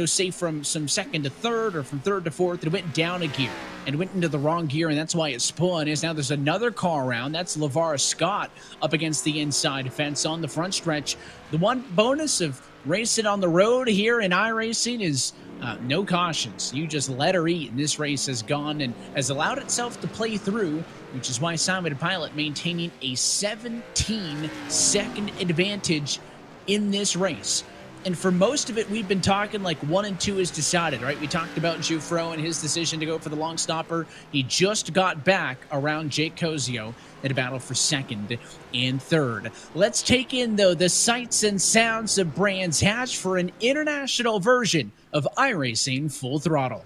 say from some second to third or from third to fourth. It went down a gear and went into the wrong gear, and that's why it spun. Is now there's another car around. That's LeVar Scott up against the inside fence on the front stretch. The one bonus of racing on the road here in iRacing is no cautions. You just let her eat, and this race has gone and has allowed itself to play through, which is why Simon Pilot maintaining a 17-second advantage in this race. And for most of it, we've been talking like 1 and 2 is decided, right? We talked about Jufro and his decision to go for the long stopper. He just got back around Jake Cozio in a battle for second and third. Let's take in, though, the sights and sounds of Brands Hatch for an international version of iRacing Full Throttle.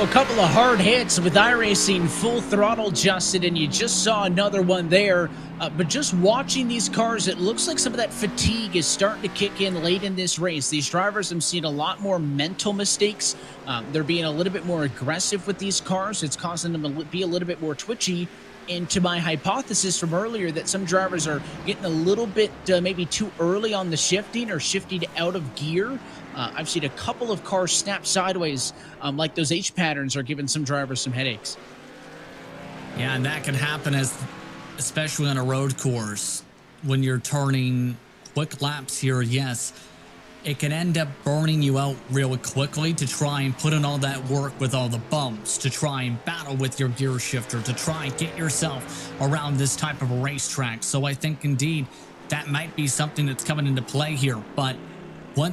A couple of hard hits with iRacing Full Throttle, Justin, and you just saw another one there. But just watching these cars, it looks like some of that fatigue is starting to kick in late in this race. These drivers, I'm seeing a lot more mental mistakes. They're being a little bit more aggressive with these cars. It's causing them to be a little bit more twitchy. into my hypothesis from earlier that some drivers are getting a little bit maybe too early on the shifting or shifting out of gear. I've seen a couple of cars snap sideways, like those H patterns are giving some drivers some headaches. Yeah, and that can happen especially on a road course when you're turning quick laps here. Yes, it can end up burning you out really quickly to try and put in all that work with all the bumps, to try and battle with your gear shifter, to try and get yourself around this type of a racetrack. So I think indeed that might be something that's coming into play here. But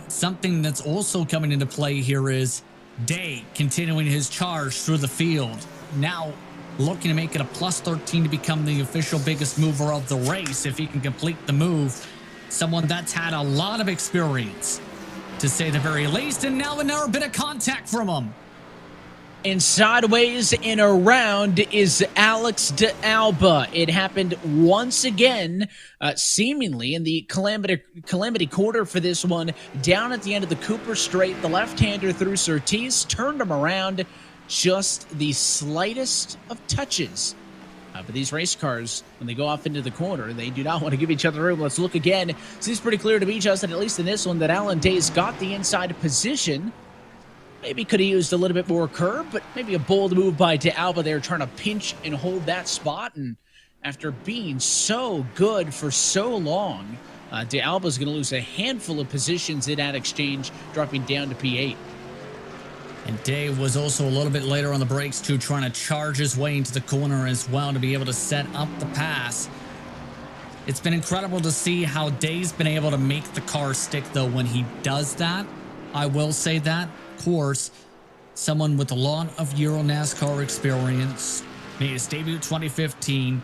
something that's also coming into play here is Day continuing his charge through the field. Now looking to make it a +13 to become the official biggest mover of the race if he can complete the move. Someone that's had a lot of experience, to say the very least, and now another bit of contact from him. And sideways and around is Alex de Alba. It happened once again, seemingly in the calamity quarter for this one, down at the end of the Cooper Straight. The left-hander through Surtees turned him around. Just the slightest of touches. But these race cars, when they go off into the corner, they do not want to give each other room. Let's look again. Seems pretty clear to me, Justin, at least in this one, that Alan Day's got the inside position. Maybe could have used a little bit more curb, but maybe a bold move by De Alba there, trying to pinch and hold that spot. And after being so good for so long, De Alba's going to lose a handful of positions in that exchange, dropping down to P8. And Dave was also a little bit later on the brakes too, trying to charge his way into the corner as well to be able to set up the pass. It's been incredible to see how Dave's been able to make the car stick, though, when he does that. I will say that, of course, someone with a lot of Euro NASCAR experience, made his debut in 2015,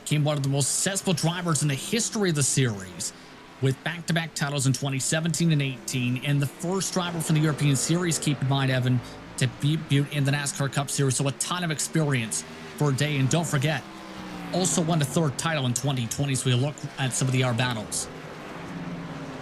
became one of the most successful drivers in the history of the series, with back-to-back titles in 2017 and 18, and the first driver from the European Series, keep in mind, Evan, to debut in the NASCAR Cup Series. So a ton of experience for a Day. And don't forget, also won the third title in 2020. So we look at some of the R battles.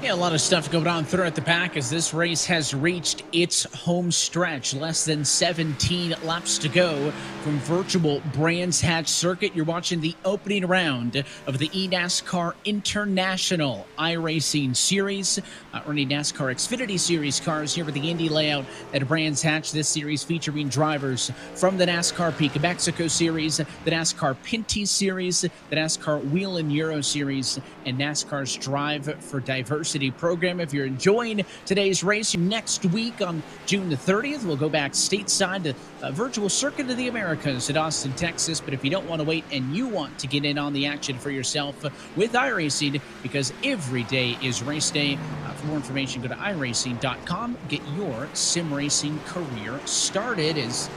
Yeah, a lot of stuff going on throughout the pack as this race has reached its home stretch. Less than 17 laps to go from virtual Brands Hatch Circuit. You're watching the opening round of the eNASCAR International iRacing Series. Running NASCAR Xfinity Series cars here with the Indy layout at Brands Hatch. This series featuring drivers from the NASCAR Peak of Mexico Series, the NASCAR Pinty Series, the NASCAR Wheel and Euro Series, and NASCAR's Drive for Diversity program. If you're enjoying today's race, next week on June the 30th, we'll go back stateside to a virtual Circuit of the Americas at Austin, Texas. But if you don't want to wait and you want to get in on the action for yourself with iRacing, because every day is race day, for more information, go to iRacing.com. Get your sim racing career started. Is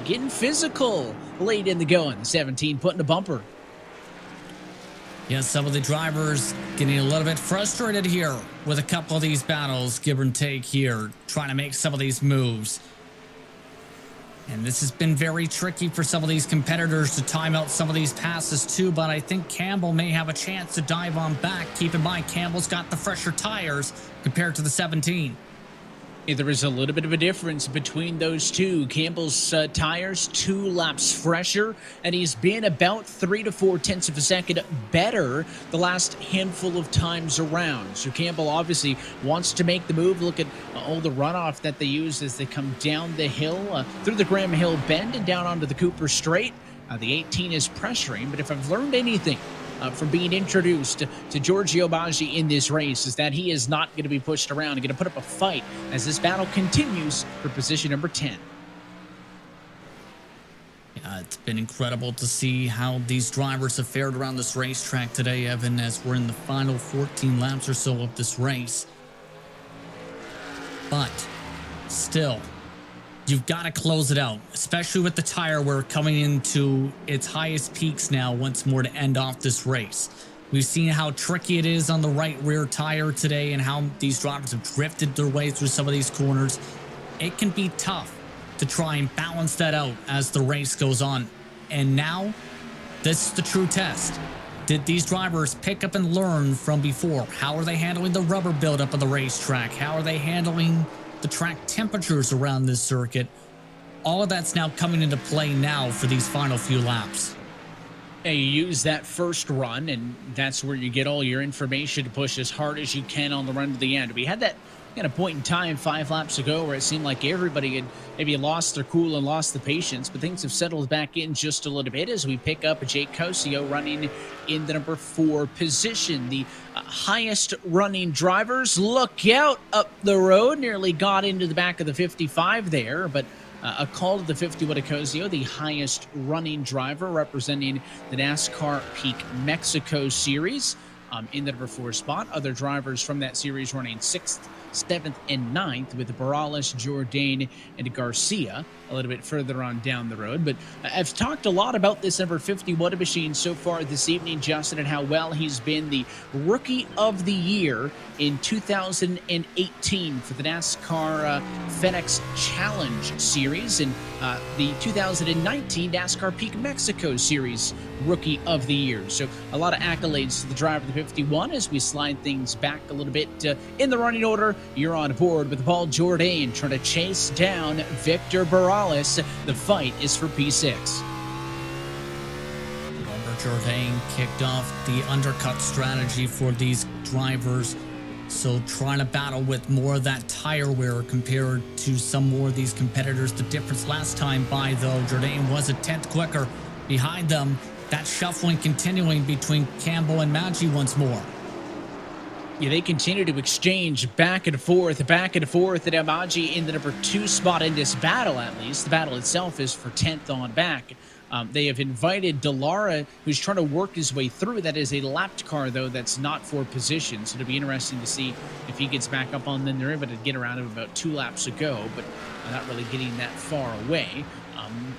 getting physical late in the going. 17 putting a bumper. Yeah, some of the drivers getting a little bit frustrated here with a couple of these battles, give and take here, trying to make some of these moves. And this has been very tricky for some of these competitors to time out some of these passes too, but I think Campbell may have a chance to dive on back. Keep in mind, Campbell's got the fresher tires compared to the 17. There is a little bit of a difference between those two. Campbell's tires 2 laps fresher, and he's been about 3 to 4 tenths of a second better the last handful of times around. So Campbell obviously wants to make the move. Look at all the runoff that they use as they come down the hill, through the Graham Hill bend and down onto the Cooper Straight. The 18 is pressuring, but if I've learned anything from being introduced to Giorgio Baggi in this race, is that he is not going to be pushed around and going to put up a fight as this battle continues for position number 10. Yeah, it's been incredible to see how these drivers have fared around this racetrack today, Evan, as we're in the final 14 laps or so of this race. But still, you've got to close it out, especially with the tire wear coming into its highest peaks now once more to end off this race. We've seen how tricky it is on the right rear tire today and how these drivers have drifted their way through some of these corners. It can be tough to try and balance that out as the race goes on. And now, this is the true test. Did these drivers pick up and learn from before? How are they handling the rubber buildup of the racetrack? How are they handling the track temperatures around this circuit? All of that's now coming into play now for these final few laps. You use that first run, and that's where you get all your information to push as hard as you can on the run to the end. We had that kind of point in time 5 laps ago where it seemed like everybody had maybe lost their cool and lost the patience, but things have settled back in just a little bit as we pick up Jake Cosio running in the number 4 position. The highest running drivers, look out up the road, nearly got into the back of the 55 there, but a call to the 51 Cosio, the highest running driver representing the NASCAR Peak Mexico Series, in the number 4 spot. Other drivers from that series running 6th, 7th, and 9th with Morales, Jourdain, and Garcia a little bit further on down the road. But I've talked a lot about this number 51 machine so far this evening, Justin, and how well he's been the Rookie of the Year in 2018 for the NASCAR FedEx Challenge Series and the 2019 NASCAR Peak Mexico Series Rookie of the Year. So a lot of accolades to the driver of the 51 as we slide things back a little bit in the running order. You're on board with Paul Jourdain trying to chase down Victor Morales. The fight is for P6. Jourdain kicked off the undercut strategy for these drivers. So trying to battle with more of that tire wear compared to some more of these competitors. The difference last time by, though, Jourdain was a 10th quicker behind them. That shuffling continuing between Campbell and Maggi once more. Yeah, they continue to exchange back and forth, and Maggi in the number 2 spot in this battle, at least. The battle itself is for 10th on back. They have invited Dallara, who's trying to work his way through. That is a lapped car, though, that's not for position. So it'll be interesting to see if he gets back up on them. They're able to get around him about 2 laps ago, but not really getting that far away.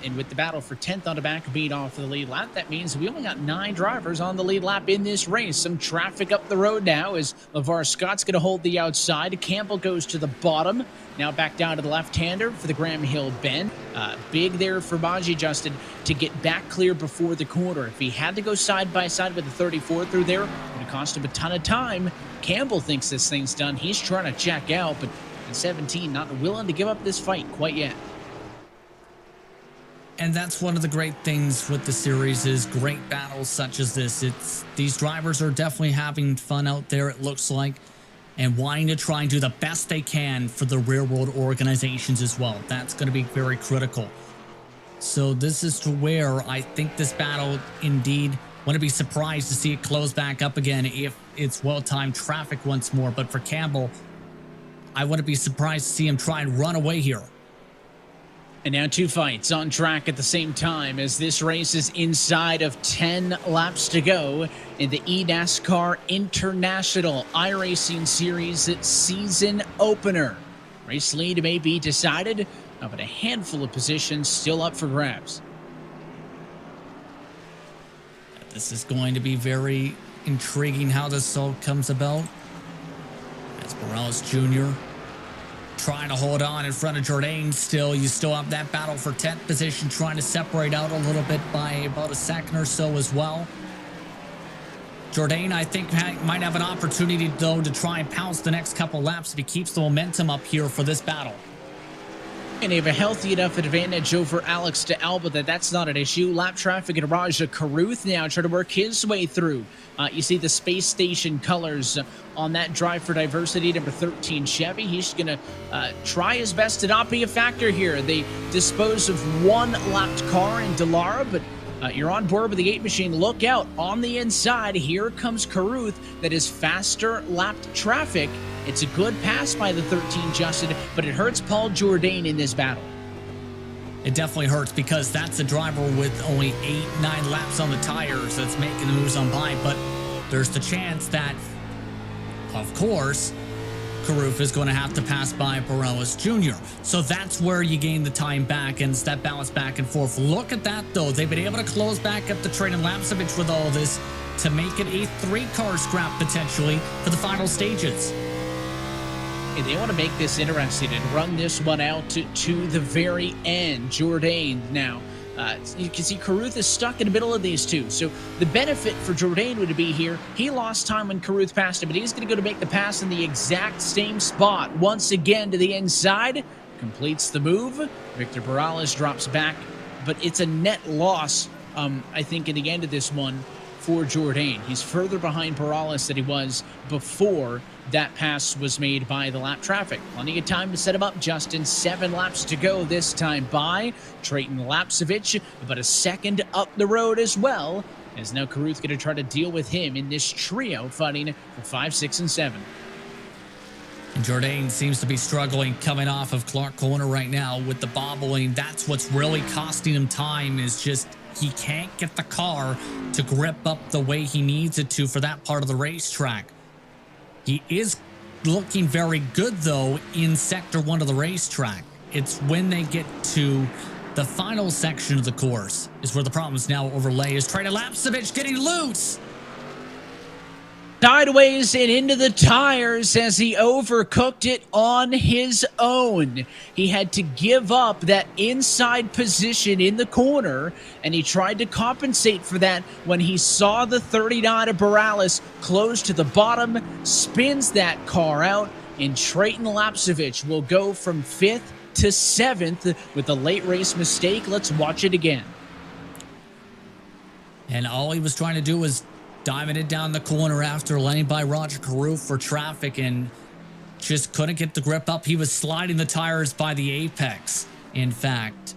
And with the battle for 10th on the back being off of the lead lap, that means we only got 9 drivers on the lead lap in this race. Some traffic up the road now as LeVar Scott's going to hold the outside. Campbell goes to the bottom. Now back down to the left-hander for the Graham Hill bend. Big there for Maggi, Justin, to get back clear before the corner. If he had to go side by side with the 34 through there, it would have cost him a ton of time. Campbell thinks this thing's done. He's trying to check out, but at 17, not willing to give up this fight quite yet. And that's one of the great things with the series is great battles such as this. These drivers are definitely having fun out there, it looks like, and wanting to try and do the best they can for the real world organizations as well. That's going to be very critical. So this is to where I think this battle indeed, wouldn't be surprised to see it close back up again if it's well-timed traffic once more. But for Campbell, I wouldn't be surprised to see him try and run away here. And now 2 fights on track at the same time as this race is inside of 10 laps to go in the eNASCAR International iRacing Series season opener. Race lead may be decided, but a handful of positions still up for grabs. This is going to be very intriguing how this all comes about. As Morales Jr. trying to hold on in front of Jourdain still. You still have that battle for 10th position, trying to separate out a little bit by about a second or so as well. Jourdain, I think, might have an opportunity, though, to try and pounce the next couple laps if he keeps the momentum up here for this battle. And they have a healthy enough advantage over Alex D'Alba that's not an issue. Lap traffic at Raja Caruth now trying to work his way through. You see the space station colors on that Drive for Diversity number 13 Chevy. He's going to try his best to not be a factor here. They dispose of 1 lapped car in Dallara, but you're on board with the 8 machine. Look out on the inside. Here comes Caruth. That is faster lapped traffic. It's a good pass by the 13 Justin, but it hurts Paul Jourdain in this battle. It definitely hurts because that's a driver with only 8-9 laps on the tires that's making the moves on by, but there's the chance that, of course, Caruth is going to have to pass by Morales Jr. So that's where you gain the time back and it's that balance back and forth. Look at that, though. They've been able to close back up the training lapsage with all this to make it a 3-car scrap potentially for the final stages. And they want to make this interesting and run this one out to the very end. Jourdain now. You can see Caruth is stuck in the middle of these two. So the benefit for Jourdain would be here. He lost time when Caruth passed him, but he's going to go to make the pass in the exact same spot. Once again to the inside. Completes the move. Victor Morales drops back, but it's a net loss I think, in the end of this one for Jourdain. He's further behind Perales than he was before that pass was made by the lap traffic. Plenty of time to set him up, Justin. 7 laps to go this time by Trayton Lapcevich, about a second up the road as well, as now Carruth's going to try to deal with him in this trio fighting for 5, 6, and 7. And Jourdain seems to be struggling coming off of Clark Corner right now with the bobbling. That's what's really costing him time, is just he can't get the car to grip up the way he needs it to for that part of the racetrack. He is looking very good, though, in Sector 1 of the racetrack. It's when they get to the final section of the course is where the problems now overlay, is Trayton Lapcevich getting loose. Sideways and into the tires as he overcooked it on his own. He had to give up that inside position in the corner, and he tried to compensate for that when he saw the 39 of Perales close to the bottom, spins that car out, and Trayton Lapcevich will go from 5th to 7th with a late race mistake. Let's watch it again. And all he was trying to do was diving it down the corner after letting by Roger Carruth for traffic, and just couldn't get the grip up. He was sliding the tires by the apex, in fact.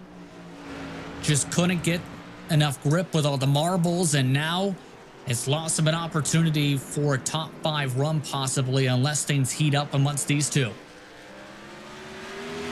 Just couldn't get enough grip with all the marbles, and now it's lost him an opportunity for a top 5 run possibly, unless things heat up amongst these two.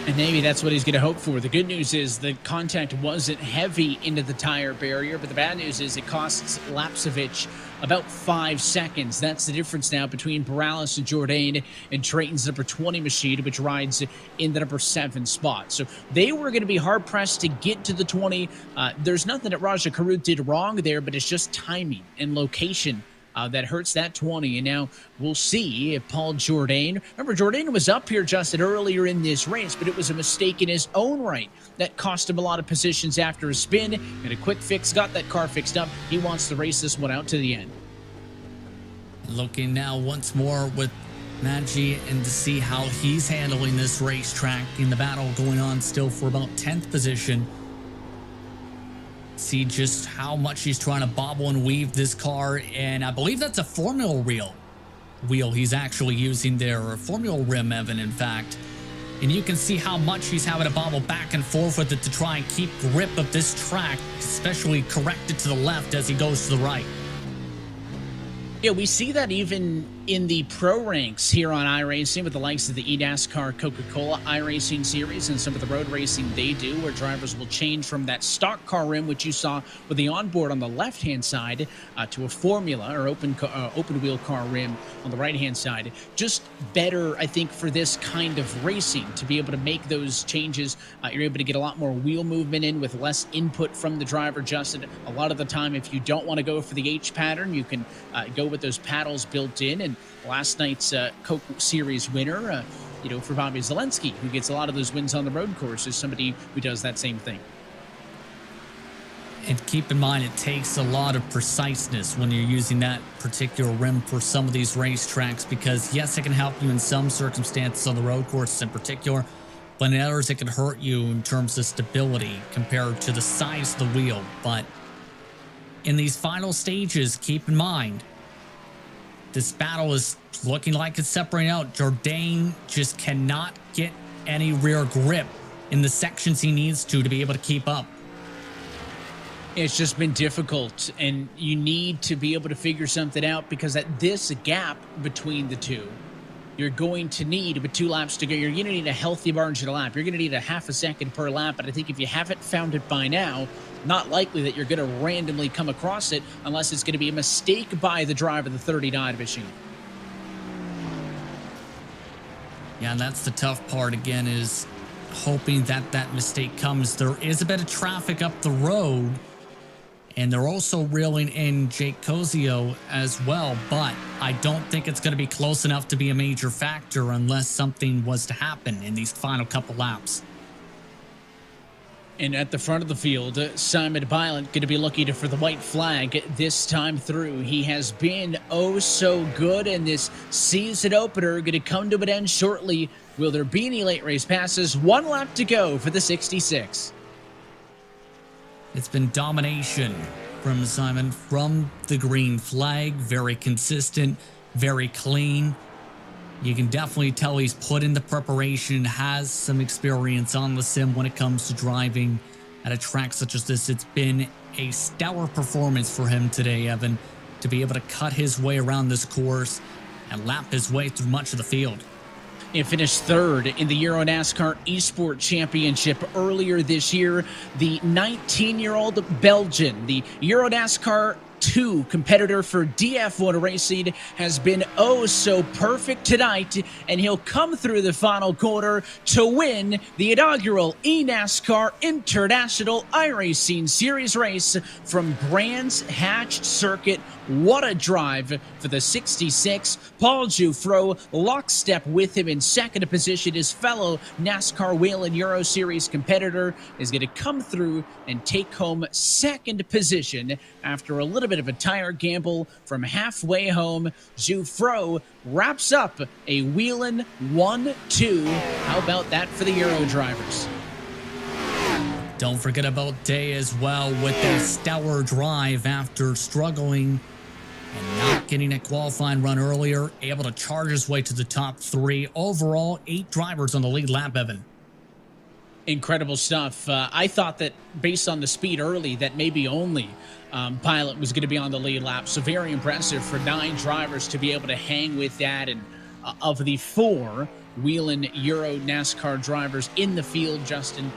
And maybe that's what he's going to hope for. The good news is the contact wasn't heavy into the tire barrier, but the bad news is it costs Lapcevich about 5 seconds. That's the difference now between Perales and Jourdain and Trayton's number 20 machine, which rides in the number 7 spot. So they were going to be hard-pressed to get to the 20. There's nothing that Roger Carruth did wrong there, but it's just timing and location that hurts that 20. And now we'll see if Paul Jourdain, remember Jourdain was up here, Justin, earlier in this race, but it was a mistake in his own right that cost him a lot of positions after a spin. And a quick fix, got that car fixed up. He wants to race this one out to the end. Looking now once more with Maggi and to see how he's handling this racetrack in the battle going on still for about 10th position. See just how much he's trying to bobble and weave this car, and I believe that's a Formula wheel he's actually using there, or a Formula rim, Evan, in fact. And you can see how much he's having to bobble back and forth with it to try and keep grip of this track, especially correct it to the left as he goes to the right. Yeah, we see that even in the pro ranks here on iRacing with the likes of the eNASCAR Coca-Cola iRacing series and some of the road racing they do, where drivers will change from that stock car rim, which you saw with the onboard on the left-hand side, to a Formula or open wheel car rim on the right-hand side. Just better, I think, for this kind of racing to be able to make those changes. You're able to get a lot more wheel movement in with less input from the driver, Justin. A lot of the time, if you don't want to go for the H pattern, you can go with those paddles built in. And last night's Coke Series winner, for Bobby Zelensky, who gets a lot of those wins on the road course, is somebody who does that same thing. And keep in mind, it takes a lot of preciseness when you're using that particular rim for some of these racetracks, because yes, it can help you in some circumstances on the road courses in particular, but in others it can hurt you in terms of stability compared to the size of the wheel. But in these final stages, keep in mind, this battle is looking like it's separating out. Jourdain just cannot get any rear grip in the sections he needs to be able to keep up. It's just been difficult, and you need to be able to figure something out, because at this gap between the two, you're going to need, with 2 laps to go, you're going to need a healthy margin of lap. You're going to need a half a second per lap, but I think if you haven't found it by now, not likely that you're going to randomly come across it unless it's going to be a mistake by the driver of the 39 machine. Yeah, and that's the tough part, again, is hoping that that mistake comes. There is a bit of traffic up the road, and they're also reeling in Jake Cozio as well, but I don't think it's going to be close enough to be a major factor unless something was to happen in these final couple laps. And at the front of the field, Simon Bilant going to be looking for the white flag this time through. He has been oh so good in this season opener. Going to come to an end shortly. Will there be any late race passes? 1 lap to go for the 66. It's been domination from Simon from the green flag. Very consistent, very clean. You can definitely tell he's put in the preparation, has some experience on the sim when it comes to driving at a track such as this. It's been a stellar performance for him today, Evan, to be able to cut his way around this course and lap his way through much of the field. He finished third in the Euro NASCAR Esport Championship earlier this year. The 19-year-old Belgian, the Euro NASCAR 2 competitor for DF1 Racing, has been oh so perfect tonight, and he'll come through the final quarter to win the inaugural eNASCAR International iRacing Series race from Brands Hatch Circuit. What a drive for the 66. Paul Jouffreau lockstep with him in second position. His fellow NASCAR Whelen Euro Series competitor is going to come through and take home second position after a little bit of a tire gamble from halfway home. Jouffreau wraps up a Whelen 1-2. How about that for the Euro drivers? Don't forget about Day as well with a stellar drive after struggling and not getting a qualifying run earlier, able to charge his way to the top 3. Overall, 8 drivers on the lead lap, Evan. Incredible stuff. I thought that based on the speed early that maybe only Pilot was going to be on the lead lap. So very impressive for 9 drivers to be able to hang with that. And of the 4 Whelen Euro NASCAR drivers in the field, Justin,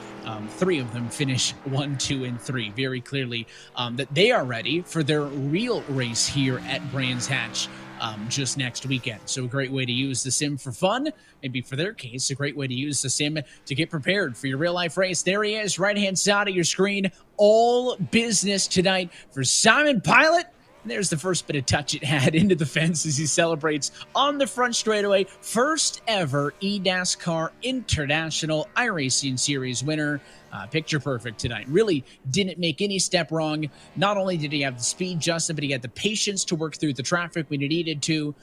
3 of them finish 1, 2, and 3. Very clearly that they are ready for their real race here at Brands Hatch just next weekend. So a great way to use the sim for fun. Maybe for their case, a great way to use the sim to get prepared for your real life race. There he is, right-hand side of your screen. All business tonight for Simon Pilot. There's the first bit of touch it had into the fence as he celebrates on the front straightaway. First ever eNASCAR International iRacing Series winner. Picture perfect tonight. Really didn't make any step wrong. Not only did he have the speed, Justin, but he had the patience to work through the traffic when he needed to,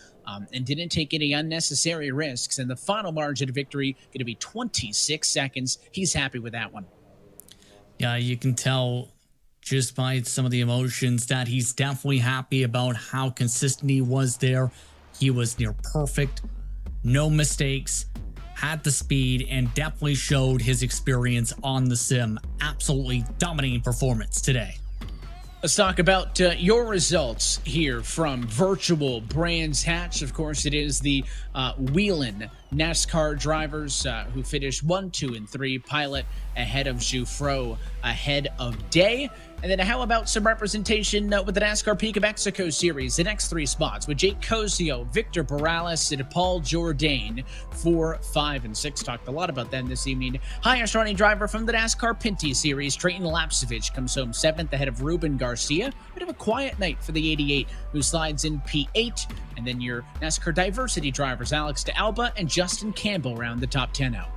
and didn't take any unnecessary risks. And the final margin of victory going to be 26 seconds. He's happy with that one. Yeah, you can tell just by some of the emotions that he's definitely happy about how consistent he was there. He was near perfect, no mistakes, had the speed, and definitely showed his experience on the sim. Absolutely dominating performance today. Let's talk about your results here from virtual Brands Hatch. Of course, it is the Whelen NASCAR drivers who finished 1, 2, and 3. Pilot ahead of Jouffreau, ahead of Day. And then how about some representation with the NASCAR Peak of Mexico Series? The next 3 spots with Jake Cosio, Victor Morales, and Paul Jourdain, 4, 5, and 6. Talked a lot about them this evening. Highest running driver from the NASCAR Pinty Series, Trayton Lapsevich, comes home 7th ahead of Ruben Garcia. Bit of a quiet night for the 88, who slides in P8. And then your NASCAR diversity drivers, Alex DeAlba and Justin Campbell, round the top 10 out.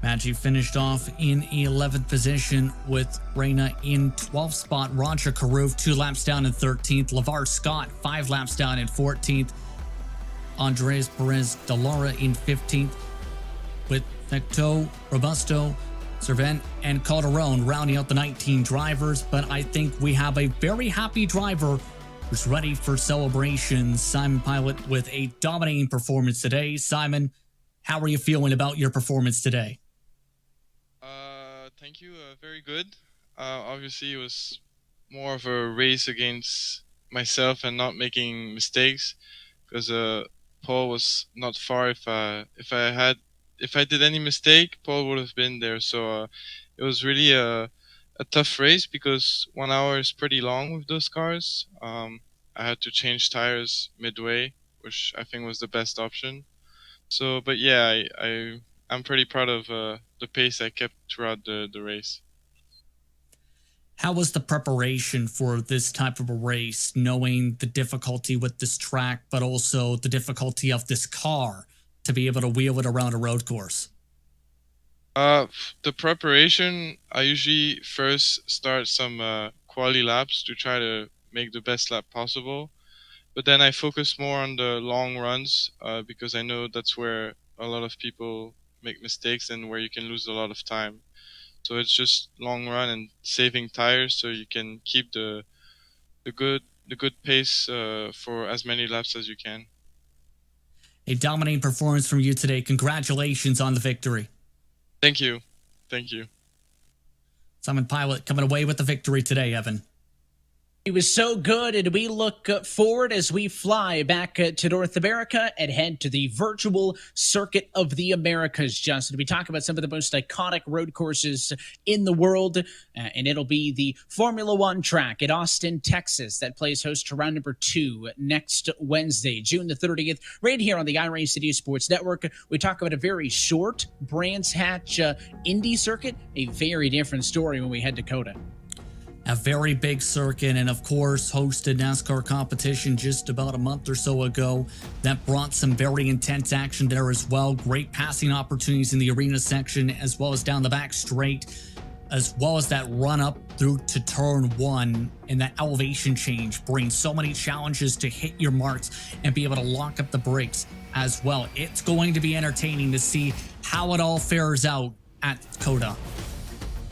Maggi finished off in 11th position with Reina in 12th spot. Roger Carew 2 laps down in 13th. LeVar Scott 5 laps down in 14th. Andres Perez de Lara in 15th. With Necto, Robusto, Servent, and Calderon rounding out the 19 drivers. But I think we have a very happy driver who's ready for celebrations. Simon Pilot with a dominating performance today. Simon, how are you feeling about your performance today? Thank you. Very good. Obviously, it was more of a race against myself and not making mistakes, because Paul was not far. If I did any mistake, Paul would have been there. So it was really a tough race because 1 hour is pretty long with those cars. I had to change tires midway, which I think was the best option. So, but yeah, I'm pretty proud of the pace I kept throughout the race. How was the preparation for this type of a race, knowing the difficulty with this track, but also the difficulty of this car to be able to wheel it around a road course? The preparation, I usually first start some quali laps to try to make the best lap possible. But then I focus more on the long runs because I know that's where a lot of people make mistakes and where you can lose a lot of time. So it's just long run and saving tires so you can keep the good pace for as many laps as you can. A dominating performance from you today. Congratulations on the victory. Thank you. Thank you. Simon Pilot coming away with the victory today, Evan. It was so good, and we look forward as we fly back to North America and head to the virtual circuit of the Americas, Justin. We talk about some of the most iconic road courses in the world, and it'll be the Formula One track at Austin, Texas, that plays host to round number 2 next Wednesday, June the 30th, right here on the iRacing Esports Network. We talk about a very short Brands Hatch Indy circuit, a very different story when we head to COTA. A very big circuit, and of course hosted NASCAR competition just about a month or so ago. That brought some very intense action there as well. Great passing opportunities in the arena section, as well as down the back straight, as well as that run up through to turn 1, and that elevation change brings so many challenges to hit your marks and be able to lock up the brakes as well. It's going to be entertaining to see how it all fares out at COTA.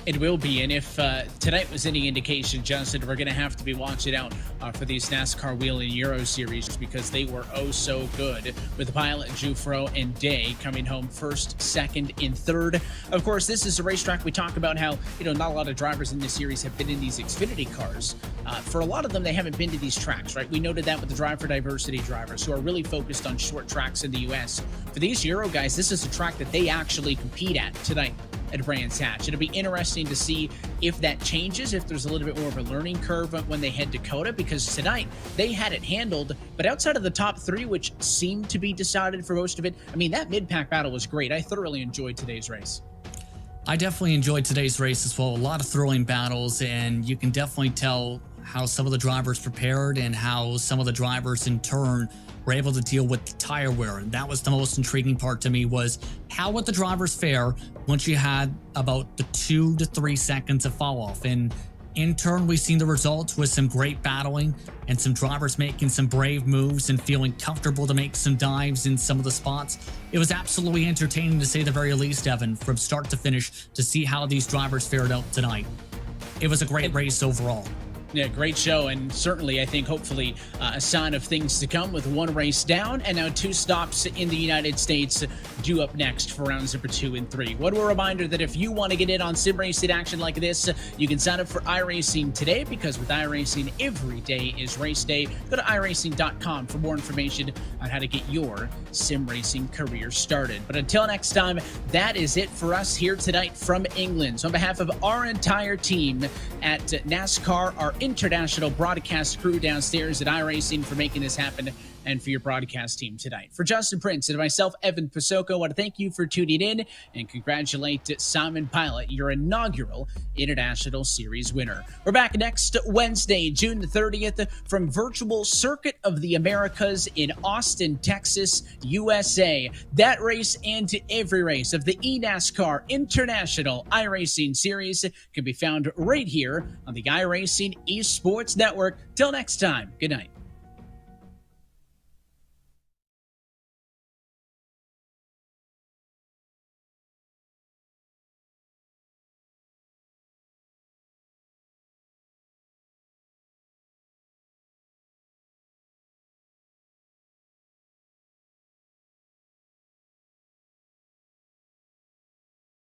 It will be, and if tonight was any indication, Justin, we're going to have to be watching out for these NASCAR Wheel and Euro Series, because they were oh so good, with Pilot, Jufro, and Day coming home first, second, and third. Of course, this is a racetrack. We talk about how, not a lot of drivers in this series have been in these Xfinity cars. For a lot of them, they haven't been to these tracks, right? We noted that with the Drive for Diversity drivers who are really focused on short tracks in the U.S. For these Euro guys, this is a track that they actually compete at tonight at Brands Hatch. It'll be interesting to see if that changes, if there's a little bit more of a learning curve when they head to COTA, because tonight they had it handled, but outside of the top 3, which seemed to be decided for most of it, that mid-pack battle was great. I thoroughly enjoyed today's race. I definitely enjoyed today's race as well. A lot of thrilling battles, and you can definitely tell how some of the drivers prepared and how some of the drivers in turn were able to deal with the tire wear. And that was the most intriguing part to me, was how would the drivers fare once you had about the 2 to 3 seconds of fall off. And in turn, we've seen the results with some great battling and some drivers making some brave moves and feeling comfortable to make some dives in some of the spots. It was absolutely entertaining, to say the very least, Evan, from start to finish, to see how these drivers fared out tonight. It was a great race overall. Yeah, great show, and certainly, I think, hopefully, a sign of things to come, with 1 race down and now 2 stops in the United States due up next for rounds number 2 and 3. What a reminder that if you want to get in on sim racing action like this, you can sign up for iRacing today, because with iRacing, every day is race day. Go to iRacing.com for more information on how to get your sim racing career started. But until next time, that is it for us here tonight from England. So on behalf of our entire team at NASCAR, our international broadcast crew downstairs at iRacing, for making this happen, and for your broadcast team tonight. For Justin Prince and myself, Evan Pasoko, I want to thank you for tuning in and congratulate Simon Pilot, your inaugural International Series winner. We're back next Wednesday, June the 30th, from virtual Circuit of the Americas in Austin, Texas, USA. That race and every race of the eNASCAR International iRacing Series can be found right here on the iRacing Esports Network. Till next time, good night.